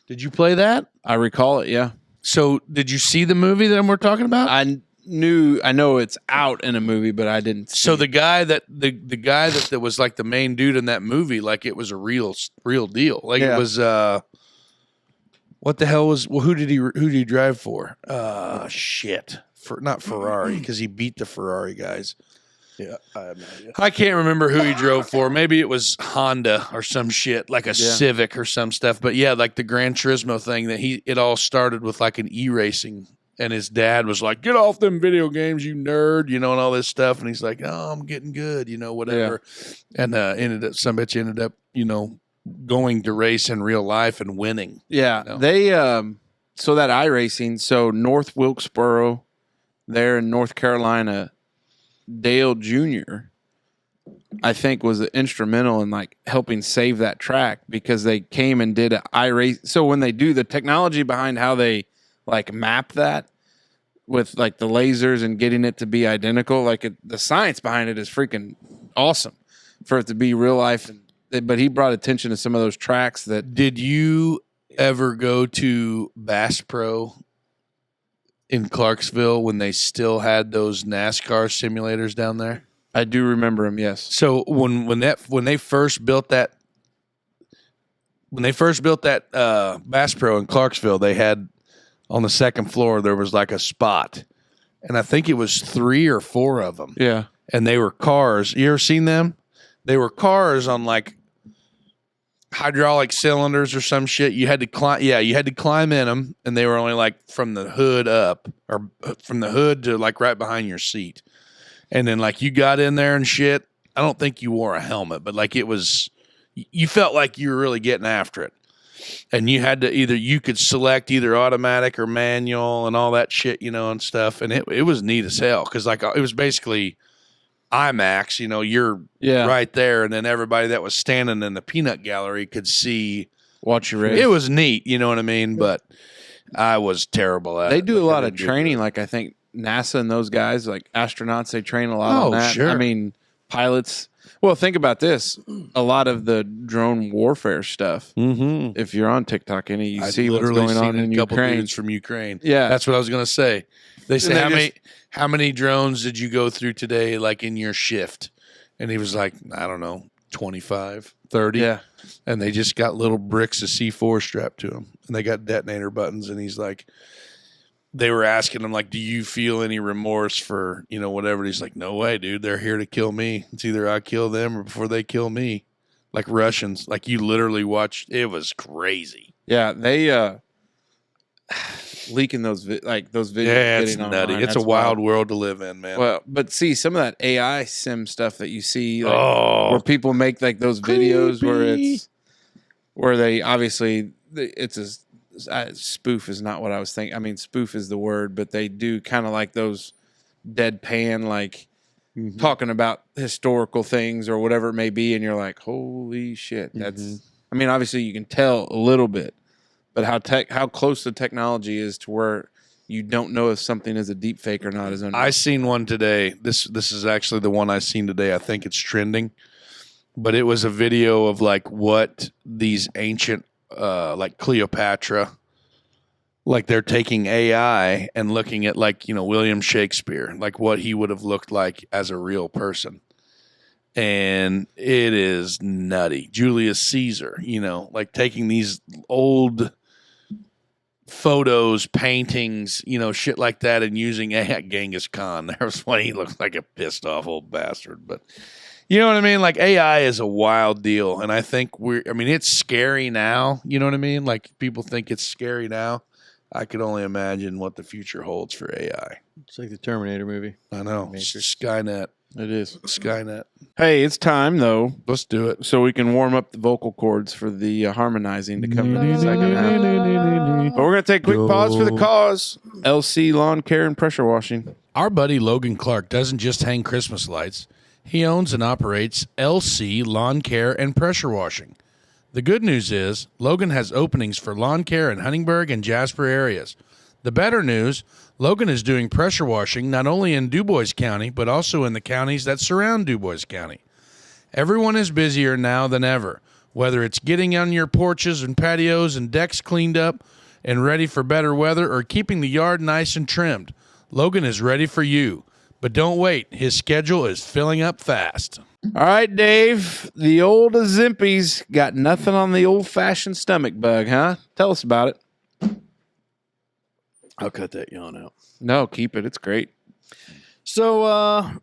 Did you play that? I recall it. Yeah, So, did you see the movie that we're talking about? I know it's out in a movie, but I didn't. See So it. the guy that was like the main dude in that movie, like it was a real deal. Like Yeah. it was what the hell was who did he drive for? Shit. Not Ferrari, because he beat the Ferrari guys. Yeah, I have no idea. I can't remember who he drove for. Maybe it was Honda or some shit, like a Civic or some stuff. But yeah, like the Gran Turismo thing that it all started with like an e-racing. And his dad was like, "Get off them video games, you nerd," and all this stuff. And he's like, "Oh, I'm getting good, whatever." And some bitch ended up, going to race in real life and winning. Yeah, No. they so that iRacing, so North Wilkesboro, there in North Carolina, Dale Jr. I think, was instrumental in like helping save that track because they came and did an iRace. So when they do the technology behind how they like map that with like the lasers and getting it to be identical, like the science behind it is freaking awesome for it to be real life. But he brought attention to some of those tracks that. Did you ever go to Bass Pro in Clarksville when they still had those NASCAR simulators down there? I do remember him, yes. So when they first built that Bass Pro in Clarksville, they had on the second floor there was like a spot, and I think it was 3 or 4 of them. Yeah, and they were cars. You ever seen them? They were cars on like hydraulic cylinders or some shit. You had to climb. Yeah, you had to climb in them, and they were only like from the hood up, or from the hood to like right behind your seat. And then like you got in there and shit. I don't think you wore a helmet, but like you felt like you were really getting after it. And you had to you could select either automatic or manual and all that shit, and stuff. And it was neat as hell because like it was basically IMAX, you're right there. And then everybody that was standing in the peanut gallery could see. Watch your race. It was neat, you know what I mean? But I was terrible at it. They do a lot of training, like I think NASA and those guys, like astronauts, they train a lot on that. Sure. I mean, pilots. Well, think about this. A lot of the drone warfare stuff, if you're on TikTok, you see what's going on in Ukraine. Dudes from Ukraine. Yeah. That's what I was going to say. They say, how many drones did you go through today, like in your shift? And he was like, I don't know, 25, 30. Yeah. And they just got little bricks of C4 strapped to them. And they got detonator buttons. And he's like, they were asking him, like, do you feel any remorse for, whatever? He's like, no way, dude. They're here to kill me. It's either I kill them or before they kill me. Like Russians. Like, you literally watched. It was crazy. Yeah, they leaking those videos. Yeah, it's online. nutty. It's a wild world to live in, man. Well, but see, some of that AI sim stuff that you see, where people make like those videos where they obviously it's a spoof is not what I was thinking. I mean, spoof is the word, but they do kind of like those deadpan, like talking about historical things or whatever it may be, and you're like, holy shit, that's. I mean, obviously you can tell a little bit, but how close the technology is to where you don't know if something is a deep fake or not is unknown. I seen one today. This is actually the one I seen today. I think it's trending, but it was a video of like what these ancient. Like Cleopatra, like they're taking AI and looking at like, William Shakespeare, like what he would have looked like as a real person. And it is nutty. Julius Caesar, like taking these old photos, paintings, shit like that and using AI. Genghis Khan. There was one, he looked like a pissed off old bastard, but you know what I mean? Like AI is a wild deal. And I think it's scary now. You know what I mean? Like people think it's scary now. I could only imagine what the future holds for AI. It's like the Terminator movie. I know. Matrix. Skynet. It is. Skynet. Hey, it's time though. Let's do it. So we can warm up the vocal cords for the harmonizing to come in the second half. But we're going to take a quick pause for the cause. LC Lawn Care and Pressure Washing. Our buddy Logan Clark doesn't just hang Christmas lights. He owns and operates LC Lawn Care and Pressure Washing. The good news is Logan has openings for lawn care in Huntingburg and Jasper areas. The better news, Logan is doing pressure washing not only in DuBois County, but also in the counties that surround DuBois County. Everyone is busier now than ever, whether it's getting on your porches and patios and decks cleaned up and ready for better weather or keeping the yard nice and trimmed. Logan is ready for you. But don't wait. His schedule is filling up fast. All right, Dave. The old Azimpi's got nothing on the old-fashioned stomach bug, huh? Tell us about it. I'll cut that yawn out. No, keep it. It's great. So,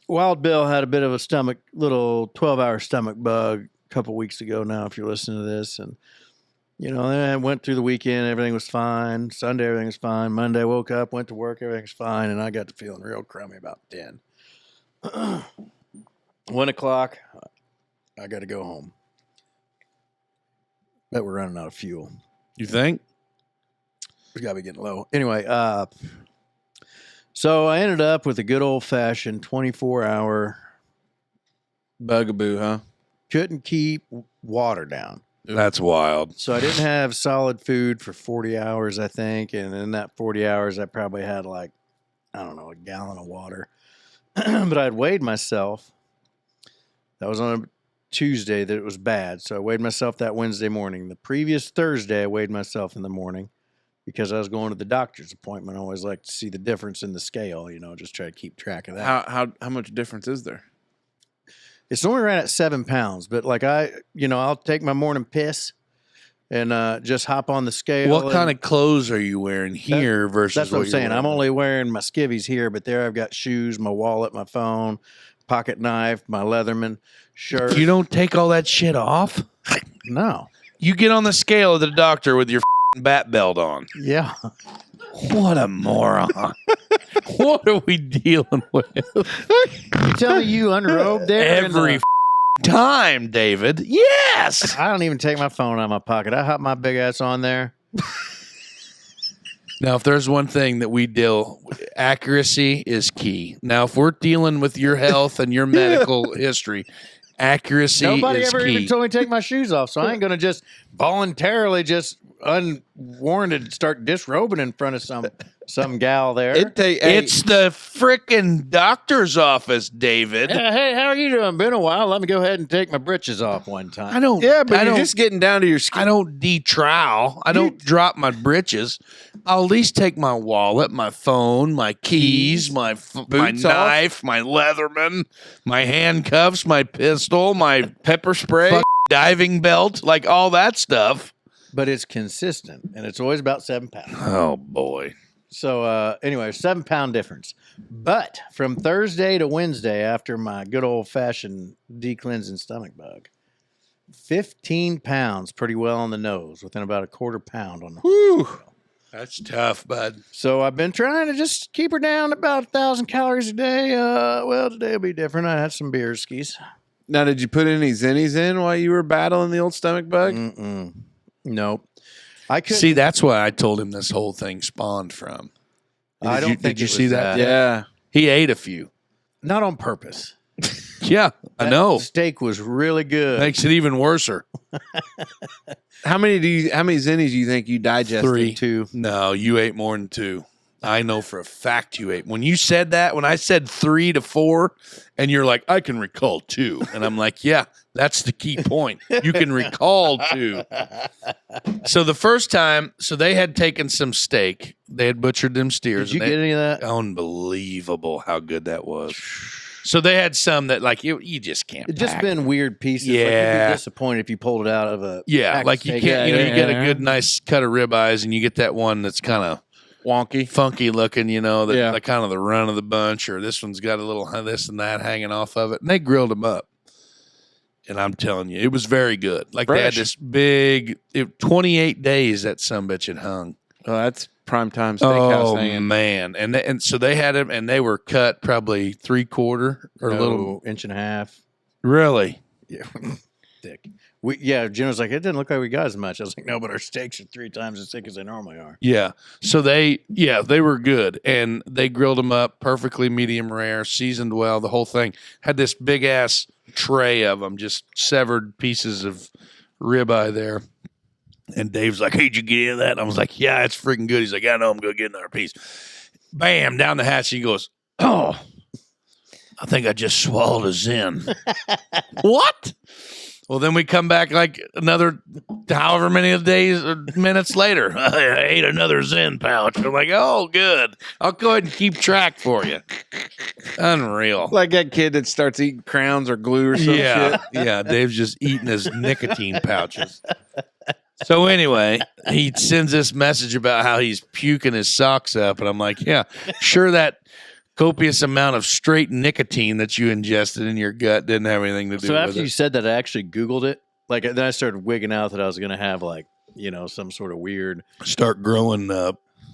Wild Bill had a bit of a little 12-hour stomach bug a couple weeks ago now, if you're listening to this. And, then I went through the weekend. Everything was fine. Sunday, everything was fine. Monday, woke up, went to work. Everything was fine. And I got to feeling real crummy about 10. 1 o'clock, I got to go home. Bet we're running out of fuel. You think? It's got to be getting low. Anyway, so I ended up with a good old-fashioned 24-hour Bugaboo, huh? Couldn't keep water down. That's wild. So I didn't have solid food for 40 hours, I think. And in that 40 hours, I probably had like, I don't know, a gallon of water. But I'd weighed myself. That was on a Tuesday that it was bad. So I weighed myself that Wednesday morning. The previous Thursday, I weighed myself in the morning because I was going to the doctor's appointment. I always like to see the difference in the scale, just try to keep track of that. How much difference is there? It's only right at 7 pounds, but like I'll take my morning piss and just hop on the scale. What kind of clothes are you wearing here versus That's what I'm saying. you're I'm wearing? only wearing my skivvies here, but there I've got shoes, my wallet, my phone, pocket knife, my Leatherman shirt. You don't take all that shit off? No. You get on the scale of the doctor with your bat belt on. Yeah. What a moron. What are we dealing with? You tell me you unrobed there? Every time, David. Yes. I don't even take my phone out of my pocket. I hop my big ass on there. Now, if there's one thing that we deal with, accuracy is key. Now, if we're dealing with your health and your medical history, accuracy Nobody is ever key. even told me to take my shoes off, so I ain't going to just voluntarily just unwarranted start disrobing in front of some gal there. It's the frickin' doctor's office, David. Hey, how are you doing? Been a while. Let me go ahead and take my britches off one time. I don't. Yeah, but I you're don't, just getting down to your skin. I don't detrowel. I don't drop my britches. I'll at least take my wallet, my phone, my keys, my Boots off. knife, my Leatherman, my handcuffs, my pistol, my Pepper spray. fuck diving belt, like all that stuff. But it's consistent, and it's always about 7 pounds. Oh boy. So anyway, 7 pound difference. But from Thursday to Wednesday, after my good old fashioned decleansing stomach bug, 15 pounds, pretty well on the nose, within about a quarter pound on the. Whew. That's tough, bud. So I've been trying to just keep her down to about 1,000 calories a day. Well, today will be different. I had some beer skis. Now, did you put any zennies in while you were battling the old stomach bug? Nope. I could See, that's why I told him this whole thing spawned from. I don't think Did you it see was that? Yeah. He ate a few. not on purpose. Yeah, I That know. steak was really good. Makes it even worser. How many zennies do you think you digested? 3. 2. No, you ate more than 2. I know for a fact you ate. When you said that, when I said 3 to 4, and you're like, I can recall 2. And I'm like, yeah, that's the key point. You can recall 2. So the first time, so they had taken some steak. They had butchered them steers. Did you and get any of that? Unbelievable how good that was. So they had some that like you just can't. It's just pack. been weird pieces. Like, you'd Yeah. be disappointed if you pulled it out of a Yeah, pack of like you steak. can't. You get a yeah. good, nice cut of ribeyes, and you get that one that's kind of Wonky. funky looking. That Yeah. like kind of the run of the bunch, or this one's got a little this and that hanging off of it. And they grilled them up, and I'm telling you, it was very good. Like they had Fresh. this big 28 days that sumbitch had hung. Oh, that's prime time steakhouse Oh hanging. man, and so they had them, and they were cut probably 3/4 or a little. inch and a half. Really? Yeah, thick. Jen was like, it didn't look like we got as much. I was like, no, but our steaks are 3 times as thick as they normally are. Yeah. So they were good, and they grilled them up perfectly medium rare, seasoned well. The whole thing had this big ass tray of them, just severed pieces of ribeye there. And Dave's like, "Hey, did you get any of that?" And I was like, "Yeah, it's freaking good." He's like, "I know, I'm gonna get another piece." Bam, down the hatch. He goes, "Oh, I think I just swallowed a Zen." What? Well, then we come back like another however many days or minutes later. I ate another Zen pouch. I'm like, oh, good. I'll go ahead and keep track for you. Unreal. Like that kid that starts eating crowns or glue or some Yeah. shit. Yeah. Dave's just eating his nicotine pouches. So anyway, he sends this message about how he's puking his socks up. And I'm like, yeah, sure that copious amount of straight nicotine that you ingested in your gut didn't have anything to do So with after it. you said that, I actually Googled it. Like, then I started wigging out that I was going to have like, some sort of weird Start growing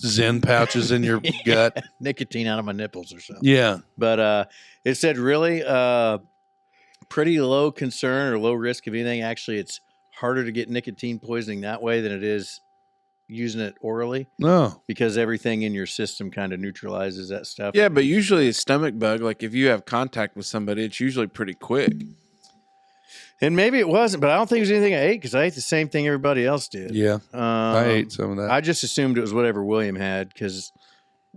Zen pouches in your gut. nicotine out of my nipples or something. Yeah. But it said really pretty low concern or low risk of anything. Actually, it's harder to get nicotine poisoning that way than it is using it orally No. because everything in your system kind of neutralizes that stuff. Yeah, but usually a stomach bug, like if you have contact with somebody, it's usually pretty quick. And maybe it wasn't, but I don't think it was anything I ate because I ate the same thing everybody else did. Yeah, I ate some of that. I just assumed it was whatever William had because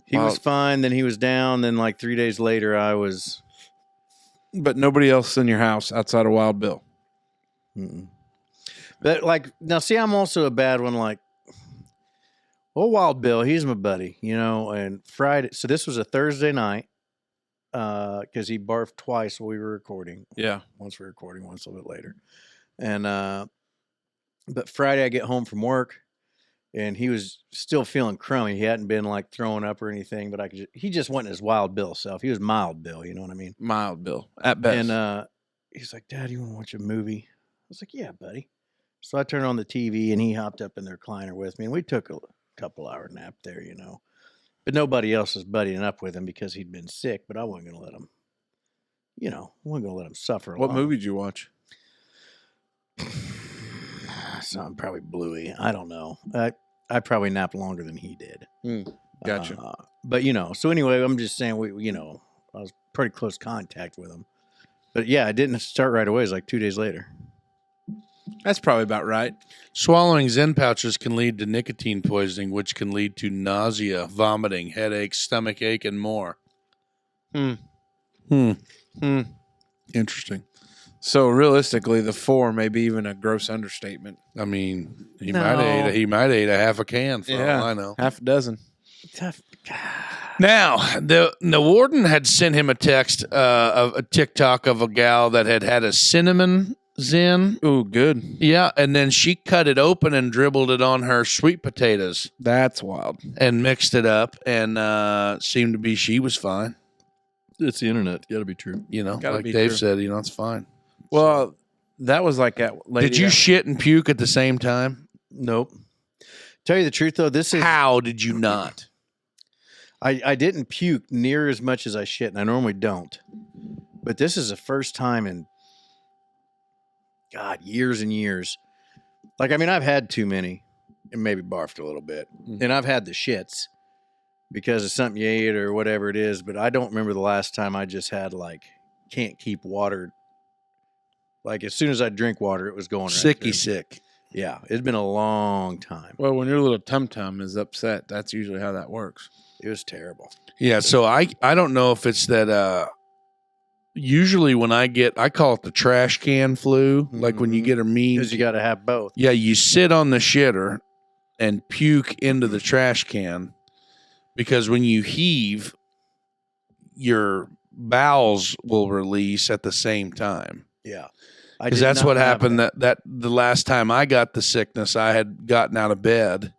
he was fine, then he was down, then like 3 days later I was. But nobody else in your house outside of Wild Bill. Mm-mm. But like now, see, I'm also a bad one. Like, Wild Bill, he's my buddy, And Friday, so this was a Thursday night because he barfed twice while we were recording. Yeah, once we were recording, once a little bit later. And but Friday, I get home from work, and he was still feeling crummy. He hadn't been like throwing up or anything, but he just wasn't his Wild Bill self. He was Mild Bill, you know what I mean? Mild Bill at best. And he's like, "Dad, you want to watch a movie?" I was like, "Yeah, buddy." So I turned on the TV, and he hopped up in the recliner with me, and we took a couple-hour nap there, But nobody else was buddying up with him because he'd been sick. But I wasn't going to let him, wasn't going to let him suffer. What movie did you watch? Something probably Bluey. I don't know. I probably napped longer than he did. Gotcha. But so anyway, I'm just saying I was pretty close contact with him. But yeah, it didn't start right away. It was like 2 days later. That's probably about right. Swallowing Zen pouches can lead to nicotine poisoning, which can lead to nausea, vomiting, headache, stomach ache, and more. Interesting. So realistically, the 4 may be even a gross understatement. I mean, he might ate a half a can for all I know. Half a dozen. Tough. Now, the warden had sent him a text of a TikTok of a gal that had a cinnamon Zen. Ooh, good. Yeah, and then she cut it open and dribbled it on her sweet potatoes That's wild. and mixed it up, and seemed to be she was fine. It's the internet. Got to be true. Like be Dave true. said, it's fine. Well, that was like that lady. Did you shit and puke at the same time? Nope. Tell you the truth, though, this is... How did you not? I didn't puke near as much as I shit, and I normally don't. But this is the first time in, God, years and years. Like, I mean, I've had too many and maybe barfed a little bit. And I've had the shits because of something you ate or whatever it is. But I don't remember the last time I just had, like, can't keep water. Like, as soon as I drink water, it was going right Sicky through. sick. Yeah, it's been a long time. Well, when your little tum-tum is upset, that's usually how that works. It was terrible. Yeah, so I don't know if it's that usually when I call it the trash can flu, like when you get a mean, Because you got to have both. yeah, you sit on the shitter and puke into the trash can because when you heave, your bowels will release at the same time. Yeah. Because that's what happened that the last time I got the sickness, I had gotten out of bed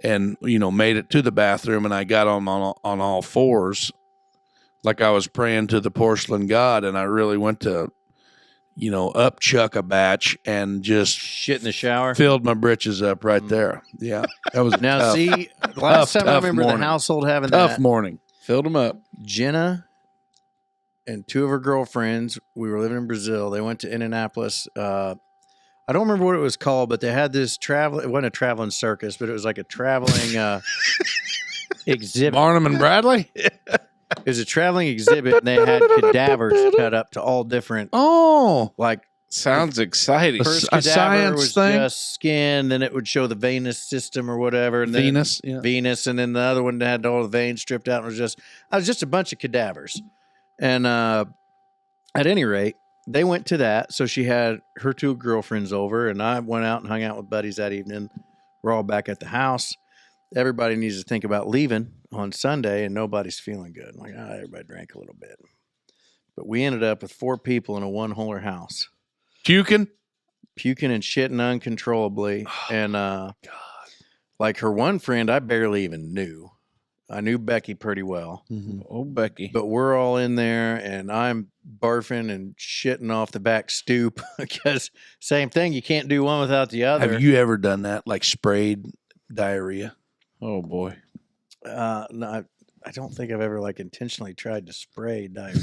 and, made it to the bathroom, and I got on all fours like I was praying to the porcelain god, and I really went to, upchuck a batch and just Shit in the shower. filled my britches up right there. Yeah, that was Now, tough, see, last time I tough remember morning. the household having tough that, morning. Filled them up. Jenna and 2 of her girlfriends, we were living in Brazil. They went to Indianapolis. I don't remember what it was called, but they had this it wasn't a traveling circus, but it was like a traveling exhibit. Barnum and Bradley. It was a traveling exhibit, and they had cadavers cut up to all different, Oh, like, Sounds exciting. first a cadaver science was thing? just skin, then it would show the venous system or whatever. And then Venus. Yeah. Venus, and then the other one had all the veins stripped out, and it was just a bunch of cadavers. And at any rate, they went to that. So she had her 2 girlfriends over, and I went out and hung out with buddies that evening. We're all back at the house. Everybody needs to think about leaving on Sunday, and nobody's feeling good. I'm like, everybody drank a little bit. But we ended up with 4 people in a one-holer house. Puking. Puking and shitting uncontrollably. And God. like her one friend, I barely even knew. I knew Becky pretty well. Oh, Becky. But we're all in there, and I'm barfing and shitting off the back stoop because same thing. You can't do one without the other. Have you ever done that? Like sprayed diarrhea? Oh, boy. No, I don't think I've ever like intentionally tried to spray diarrhea.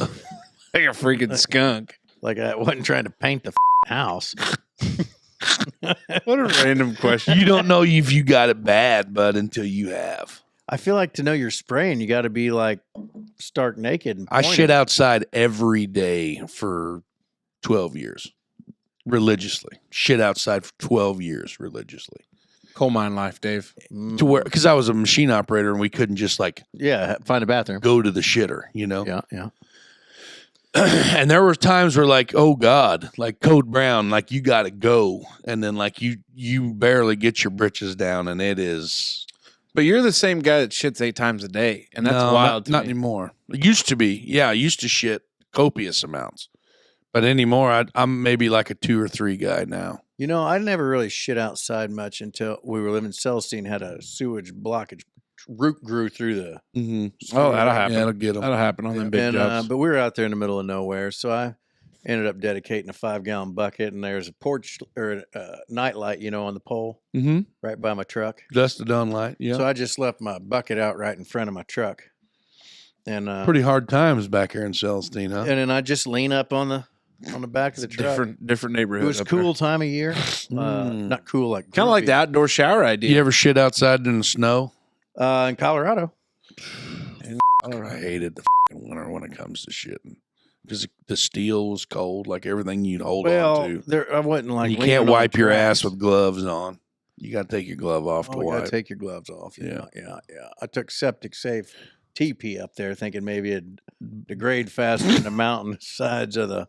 Like a freaking skunk. Like I wasn't trying to paint the house. What a random question. You don't know if you got it bad, bud, until you have. I feel like to know you're spraying, you got to be like stark naked. And I pointing. shit outside every day for 12 years. religiously. Shit outside for 12 years religiously. Coal mine life, Dave. To where, because I was a machine operator and we couldn't just like find a bathroom. go to the shitter, you know? Yeah. And there were times where like, oh God, like Code Brown, like you got to go. And then like you barely get your britches down and it is. But you're the same guy that shits 8 times a day. And that's wild to not me. anymore. It used to be. Yeah, I used to shit copious amounts. But anymore, I'm maybe like a 2 or 3 guy now. You know, I never really shit outside much until we were living in Celestine, had a sewage blockage. Root grew through the. Mm-hmm. Oh, that'll happen. Yeah, that'll get them. That'll happen on them big jobs. But we were out there in the middle of nowhere, so I ended up dedicating a 5-gallon bucket, and there's a porch or a night light, on the pole right by my truck. Dusted on light. Yeah. So I just left my bucket out right in front of my truck, and pretty hard times back here in Celestine, huh? And then I just lean up on the back of the truck. Different neighborhood. It was cool time of year. Not cool like kind of like the outdoor shower idea. You ever shit outside in the snow? In Colorado. I hated the winter when it comes to shitting because the steel was cold, like everything you'd hold on to. I wasn't like you can't wipe your ass with gloves on. You got to take your glove off to wipe. You got to take your gloves off. Yeah. I took septic safe TP up there, thinking maybe it'd degrade faster than the mountain sides of the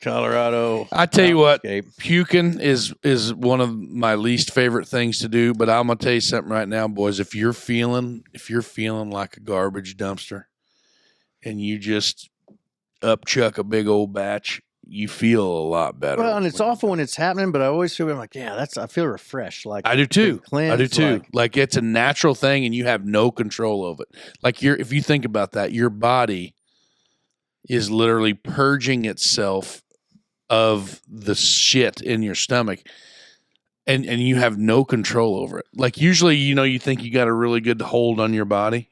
Colorado. I tell you what, landscape. puking is one of my least favorite things to do. But I'm gonna tell you something right now, boys. If you're feeling like a garbage dumpster, and you just upchuck a big old batch, you feel a lot better. Well, and it's awful when it's happening, but I always feel like, I feel refreshed. Like I do too. Cleansed, I do too. Like it's a natural thing, and you have no control of it. Like if you think about that, your body is literally purging itself of the shit in your stomach, and you have no control over it. Like usually, you think you got a really good hold on your body,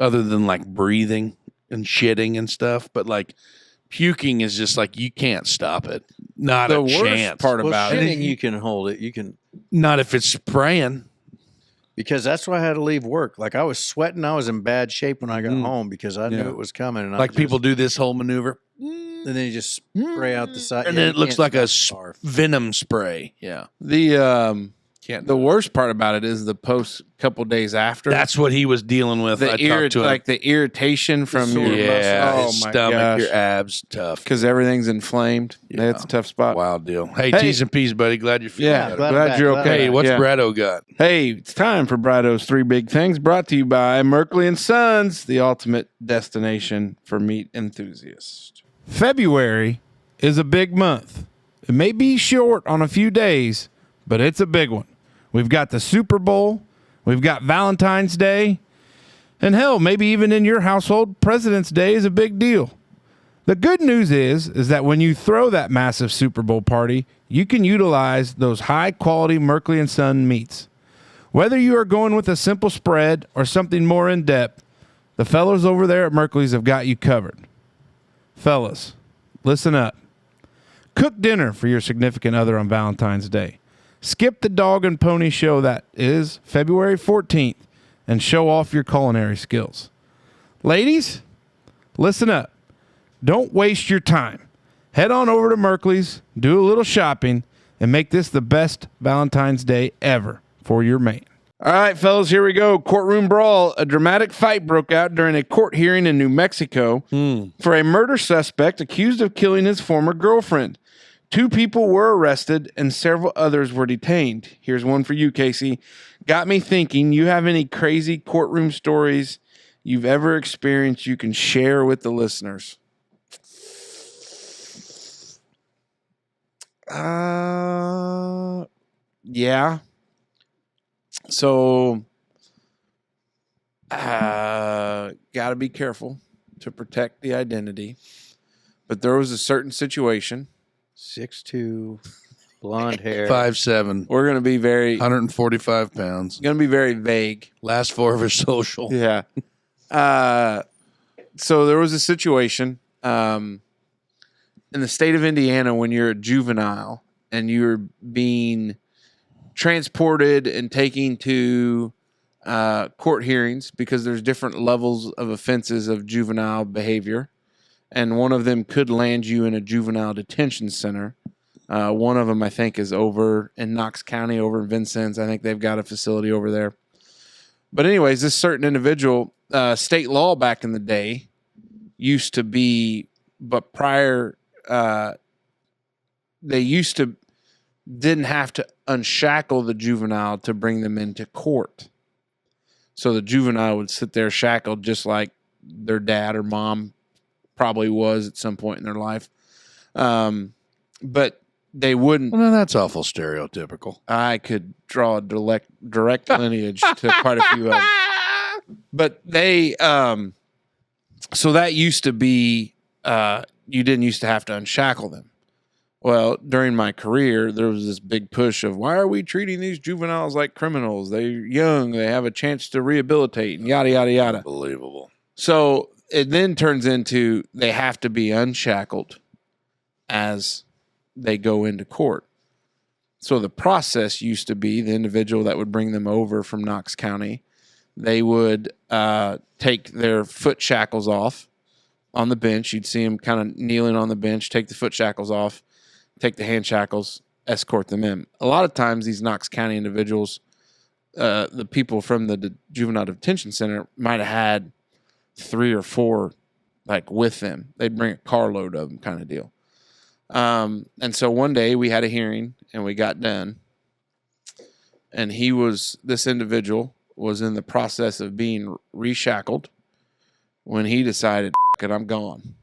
other than like breathing and shitting and stuff, but like puking is just like you can't stop it. Not the a worst chance. part about shitting, it. you can hold it. You can, Not if it's spraying. because that's why I had to leave work. Like I was sweating. I was in bad shape when I got home because I knew it was coming. And Like people do this whole maneuver, and then you just spray out the side, and then it looks like a scarf. venom spray. Yeah, The worst part about it is the post couple days after. that's what he was dealing with. I talked to him. like the irritation from sore your Yeah, muscles. his Oh my stomach, gosh. your abs, tough. Because everything's inflamed. Yeah. That's a tough spot. Wild deal. Hey, Hey. T's and P's, buddy. Glad you're feeling Yeah, better. glad glad I'm you're back, okay. Hey, what's Yeah. Bratto got? Hey, it's time for Brado's 3 Big Things, brought to you by Merkley and Sons, the ultimate destination for meat enthusiasts. February is a big month. It may be short on a few days, but it's a big one. We've got the Super Bowl, we've got Valentine's Day, and hell, maybe even in your household, President's Day is a big deal. The good news is that when you throw that massive Super Bowl party, you can utilize those high-quality Merkley & Son meats. Whether you are going with a simple spread or something more in-depth, the fellows over there at Merkley's have got you covered. Fellas, listen up. Cook dinner for your significant other on Valentine's Day. Skip the dog and pony show that is February 14th and show off your culinary skills. Ladies, listen up. Don't waste your time. Head on over to Merkley's, do a little shopping, and make this the best Valentine's Day ever for your mate. All right, fellas, here we go. Courtroom brawl. A dramatic fight broke out during a court hearing in New Mexico for a murder suspect accused of killing his former girlfriend. 2 people were arrested and several others were detained. Here's one for you, Casey. Got me thinking, you have any crazy courtroom stories you've ever experienced you can share with the listeners? Yeah. So, got to be careful to protect the identity. But there was a certain situation. 6'2", blonde hair. 5'7", We're going to be very 145 pounds. vague. Last 4 of his social. Yeah. So there was a situation in the state of Indiana when you're a juvenile and you're being transported and taken to court hearings because there's different levels of offenses of juvenile behavior. and one of them could land you in a juvenile detention center. One of them, I think, is over in Knox County, over in Vincennes. I think they've got a facility over there. But anyways, this certain individual, state law back in the day used to be, but prior, they didn't have to unshackle the juvenile to bring them into court. So the juvenile would sit there shackled just like their dad or mom probably was at some point in their life. But they wouldn't. Well, that's awful stereotypical. I could draw a direct lineage to quite a few of them. But they, so that used to be, you didn't used to have to unshackle them. Well, during my career, there was this big push of why are we treating these juveniles like criminals? They're young, they have a chance to rehabilitate, and yada, yada, yada. Unbelievable. So it then turns into they have to be unshackled as they go into court. So the process used to be the individual that would bring them over from Knox County, they would take their foot shackles off on the bench. You'd see them kind of kneeling on the bench, take the foot shackles off, take the hand shackles, escort them in. A lot of times these Knox County individuals, the people from the juvenile detention center might have had 3 or 4 like with them. They'd bring a carload of them kind of deal. And so one day we had a hearing and we got done, and this individual was in the process of being reshackled when he decided, F it, I'm gone.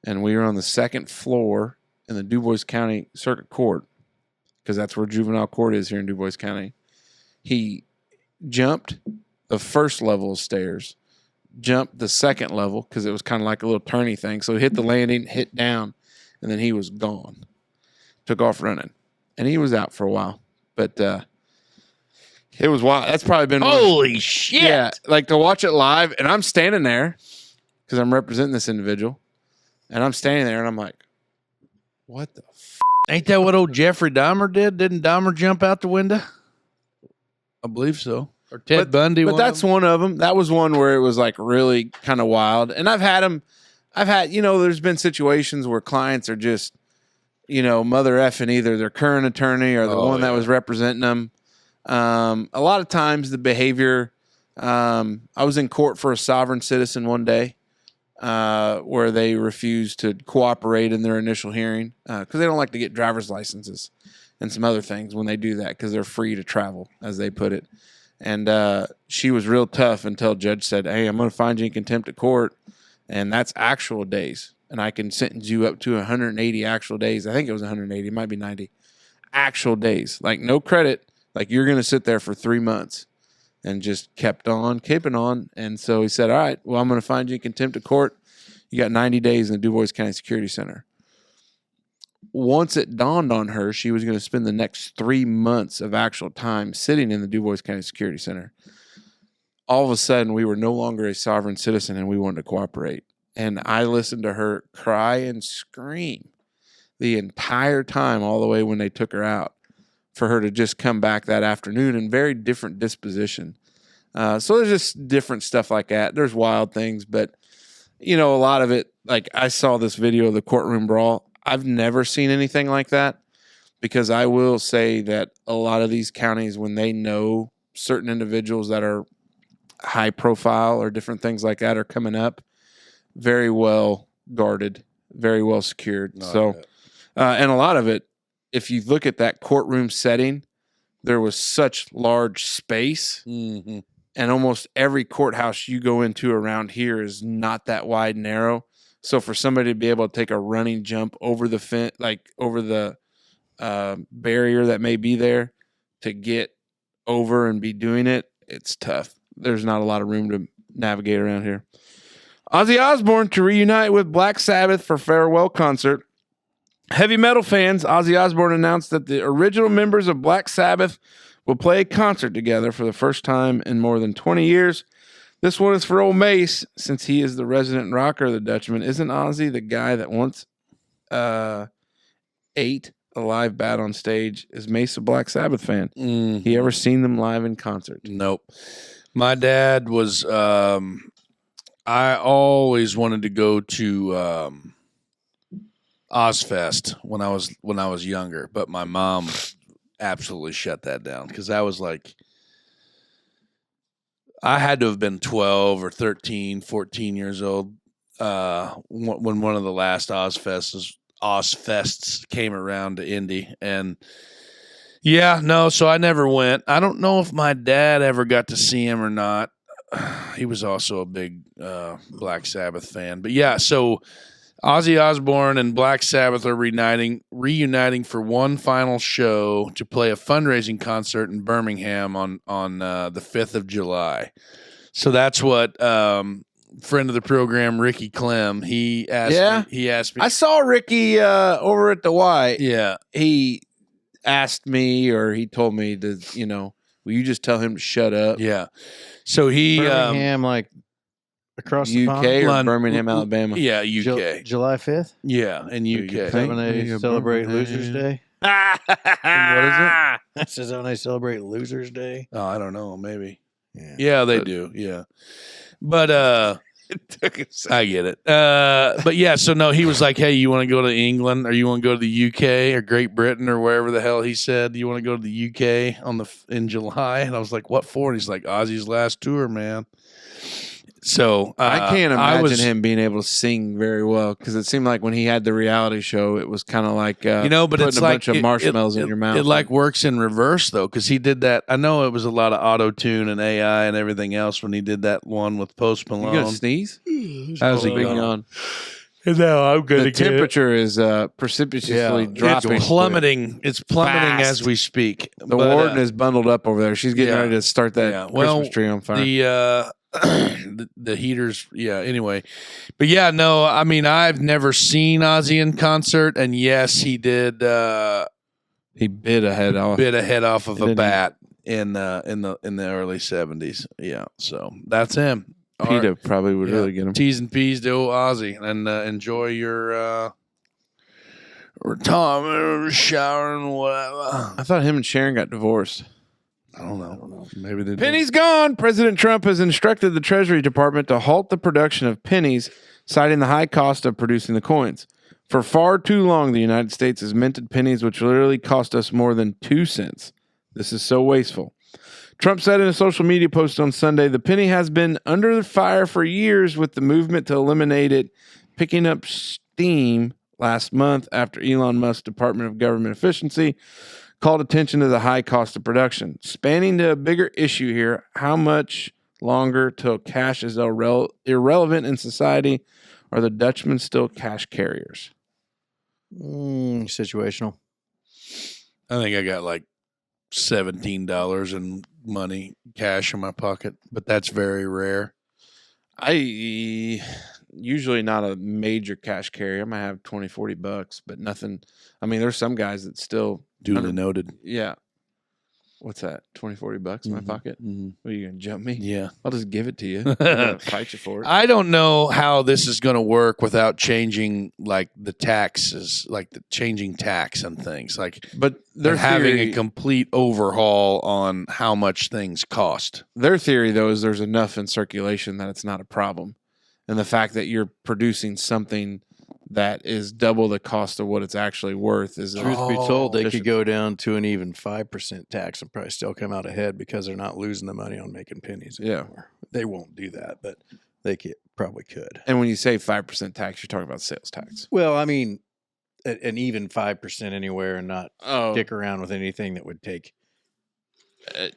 And we were on the second floor in the Dubois County Circuit Court, because that's where juvenile court is here in Dubois County. He jumped the first level of stairs, jumped the second level because it was kind of like a little turny thing. So he hit the landing, hit down, and then he was gone. Took off running. And he was out for a while. But it was wild. That's probably been Holy shit. Yeah, like to watch it live, and I'm standing there because I'm representing this individual, and I'm standing there, and I'm like, what the Ain't that what old Jeffrey Dahmer did? Didn't Dahmer jump out the window? I believe so. Or Ted Bundy. But that's one of them. That was one where it was like really kind of wild. And I've had, there's been situations where clients are just, mother effing either their current attorney or the one that was representing them. A lot of times the behavior, I was in court for a sovereign citizen one day where they refused to cooperate in their initial hearing because they don't like to get driver's licenses and some other things when they do that because they're free to travel, as they put it. And she was real tough until judge said, hey, I'm going to find you in contempt of court, and that's actual days. And I can sentence you up to 180 actual days. I think it was 180. It might be 90. Actual days. Like no credit. Like you're going to sit there for 3 months. And just kept on, keeping on. And so he said, all right, well, I'm going to find you in contempt of court. You got 90 days in the Dubois County Security Center. Once it dawned on her, she was going to spend the next 3 months of actual time sitting in the Dubois County Security Center. All of a sudden, we were no longer a sovereign citizen and we wanted to cooperate. And I listened to her cry and scream the entire time, all the way when they took her out, for her to just come back that afternoon in very different disposition. So there's just different stuff like that. There's wild things, but, a lot of it, like I saw this video of the courtroom brawl. I've never seen anything like that, because I will say that a lot of these counties, when they know certain individuals that are high profile or different things like that are coming up, very well guarded, very well secured. And a lot of it, if you look at that courtroom setting, there was such large space, and almost every courthouse you go into around here is not that wide and narrow. So for somebody to be able to take a running jump over the fence, like over the barrier that may be there, to get over and be doing it, it's tough. There's not a lot of room to navigate around here. Ozzy Osbourne to reunite with Black Sabbath for farewell concert. Heavy metal fans, Ozzy Osbourne announced that the original members of Black Sabbath will play a concert together for the first time in more than 20 years. This one is for old Mace, since he is the resident rocker of the Dutchmen. Isn't Ozzy the guy that once ate a live bat on stage? Is Mace a Black Sabbath fan? He ever seen them live in concert? Nope. My dad was I always wanted to go to Ozfest when I was younger, but my mom absolutely shut that down because I was like, I had to have been 12 or 13, 14 years old when one of the last Ozfests came around to Indy. And yeah, no, so I never went. I don't know if my dad ever got to see him or not. He was also a big Black Sabbath fan. But yeah, so Ozzy Osbourne and Black Sabbath are reuniting for one final show to play a fundraising concert in Birmingham on the 5th of July. So that's what friend of the program, Ricky Clem, he asked me. I saw Ricky over at the Y. Yeah. He asked me, or he told me to, will you just tell him to shut up? Yeah. So he Birmingham, like across the UK pond? or London- Birmingham, Alabama? Yeah, UK. July 5th? Yeah, in UK. Is that when they celebrate Losers Day? What is it? Is that when they celebrate Losers Day? Oh, I don't know. Maybe. Yeah. Yeah, they do. Yeah. But It took a second. I get it. But yeah, so no, he was like, hey, you want to go to England or you want to go to the UK or Great Britain or wherever the hell he said, you want to go to the UK in July? And I was like, what for? And he's like, Ozzy's last tour, man. So I can't imagine was, him being able to sing very well because it seemed like when he had the reality show, it was kind of like but putting it's a like bunch of marshmallows in your mouth. It like works in reverse though, because he did that. I know it was a lot of auto tune and AI and everything else when he did that one with Post Malone. You gonna sneeze? How's it Big going? yawn. No, I'm good. The temperature is precipitously dropping. It's plummeting. It's plummeting Fast. as we speak. The warden is bundled up over there. She's getting yeah. ready to start that Yeah. Well, Christmas tree on fire. The heaters, yeah. Anyway, but yeah, no. I mean, I've never seen Ozzy in concert, and yes, he did. He bit a head off. Bit a head off of a Didn't he? bat in the early 70s. Yeah, so that's him. PETA probably would Yeah. really get him. T's and P's to old Ozzy, and enjoy your retirement, showering, whatever. I thought him and Sharon got divorced. I don't know. Maybe they did. Pennies gone. President Trump has instructed the Treasury Department to halt the production of pennies, citing the high cost of producing the coins. For far too long, the United States has minted pennies, which literally cost us more than 2 cents. This is so wasteful. Trump said in a social media post on Sunday, the penny has been under the fire for years with the movement to eliminate it, picking up steam last month after Elon Musk's Department of Government Efficiency called attention to the high cost of production. Spanning to a bigger issue here, how much longer till cash is irrelevant in society? Are the Dutchmen still cash carriers? Situational. I think I got like $17 in money, cash in my pocket, but that's very rare. I usually not a major cash carrier. I might have 20, 40 bucks, but nothing. I mean, there's some guys that still Duly noted. Yeah. What's that? 20, 40 bucks in my pocket? Mm-hmm. What, are you going to jump me? Yeah. I'll just give it to you. I'm going to fight you for it. I don't know how this is going to work without changing like the taxes, like the changing tax and things like, But they're having a complete overhaul on how much things cost. Their theory, though, is there's enough in circulation that it's not a problem. And the fact that you're producing something that is double the cost of what it's actually worth is Truth be told, they efficient. could go down to an even 5% tax and probably still come out ahead because they're not losing the money on making pennies Yeah. anymore. They won't do that, but they probably could. And when you say 5% tax, you're talking about sales tax. Well, I mean, an even 5% anywhere and not stick around with anything that would take.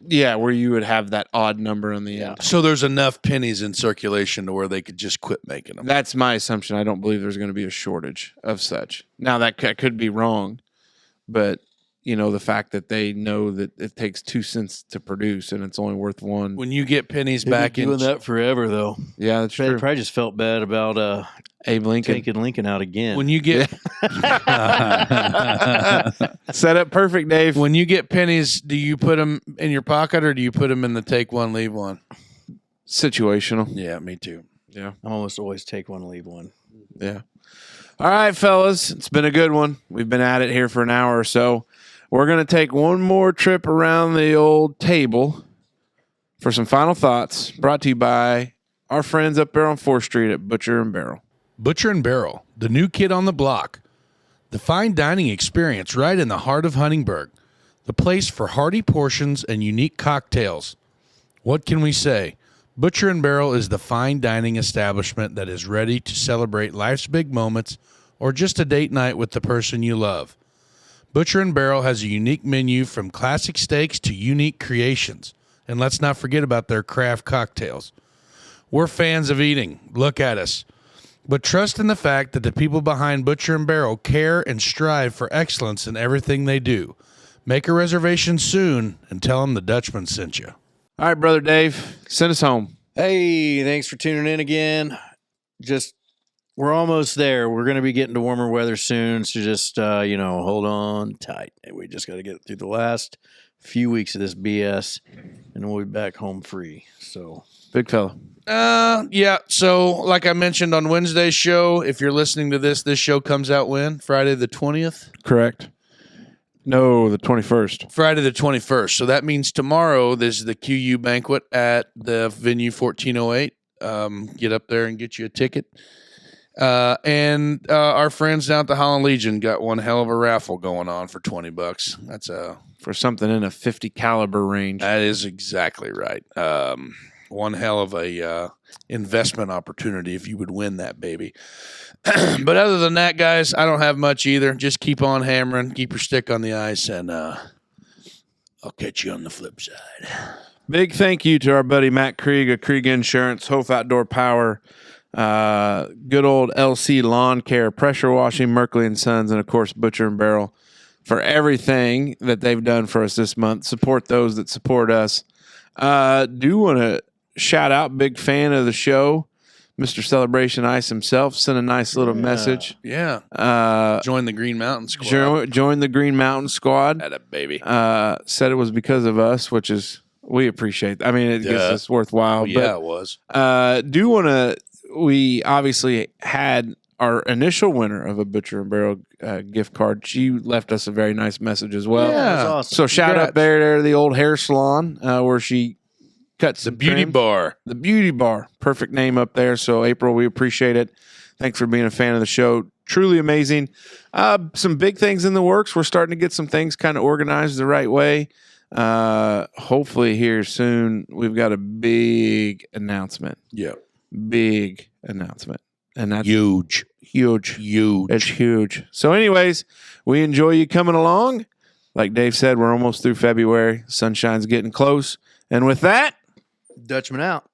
Yeah, where you would have that odd number on the end. So there's enough pennies in circulation to where they could just quit making them. That's my assumption. I don't believe there's going to be a shortage of such. Now, that could be wrong, but the fact that they know that it takes 2 cents to produce and it's only worth one. When you get pennies They've back been in, doing that forever, though. Yeah, that's They true. probably just felt bad about Abe Lincoln. taking Lincoln out again. when you get Set up perfect, Dave. when you get pennies, do you put them in your pocket or do you put them in the take one, leave one? Situational. Yeah, me too. Yeah. I almost always take one, leave one. Yeah. All right, fellas. It's been a good one. We've been at it here for an hour or so. We're going to take one more trip around the old table for some final thoughts brought to you by our friends up there on 4th Street at Butcher and Barrel. Butcher and Barrel, the new kid on the block. The fine dining experience right in the heart of Huntingburg. The place for hearty portions and unique cocktails. What can we say? Butcher and Barrel is the fine dining establishment that is ready to celebrate life's big moments or just a date night with the person you love. Butcher and Barrel has a unique menu from classic steaks to unique creations. And let's not forget about their craft cocktails. We're fans of eating. Look at us. But trust in the fact that the people behind Butcher and Barrel care and strive for excellence in everything they do. Make a reservation soon and tell them the Dutchman sent you. All right, Brother Dave, send us home. Hey, thanks for tuning in again. We're almost there. We're going to be getting to warmer weather soon. So just, hold on tight. We just got to get through the last few weeks of this BS and we'll be back home free. So Big fella. Yeah. So like I mentioned on Wednesday's show, if you're listening to this show comes out when? Friday the 20th? Correct. No, the 21st. Friday the 21st. So that means tomorrow there's the QU banquet at the venue 1408. Get up there and get you a ticket. And our friends down at the Holland Legion got one hell of a raffle going on for $20. That's For something in a 50 caliber range. that is exactly right. One hell of a investment opportunity if you would win that baby. But other than that, guys, I don't have much either. Just keep on hammering, keep your stick on the ice, and I'll catch you on the flip side. Big thank you to our buddy Matt Krieg of Krieg Insurance, Hopf Outdoor Power, good old LC Lawn Care, Pressure Washing, Merkley and Sons, and of course Butcher and Barrel for everything that they've done for us this month. Support those that support us. Do want to shout out, big fan of the show, Mr. Celebration Ice himself. Sent a nice little message. Yeah. Join the Green Mountain Squad. Join the Green Mountain Squad. At a baby. Said it was because of us, which is we appreciate. I mean, it gets us worthwhile. Yeah, it was. We obviously had our initial winner of a Butcher and Barrel gift card. She left us a very nice message as well. Yeah, that's awesome. So shout out there to the old hair salon where she cuts The Beauty Bar. The Beauty Bar. Perfect name up there. So April, we appreciate it. Thanks for being a fan of the show. Truly amazing. Some big things in the works. We're starting to get some things kind of organized the right way. Hopefully here soon we've got a big announcement. Yeah. Big announcement. And that's Huge. huge. Huge. It's huge. So anyways, we enjoy you coming along. Like Dave said, we're almost through February. Sunshine's getting close. And with that, Dutchman out.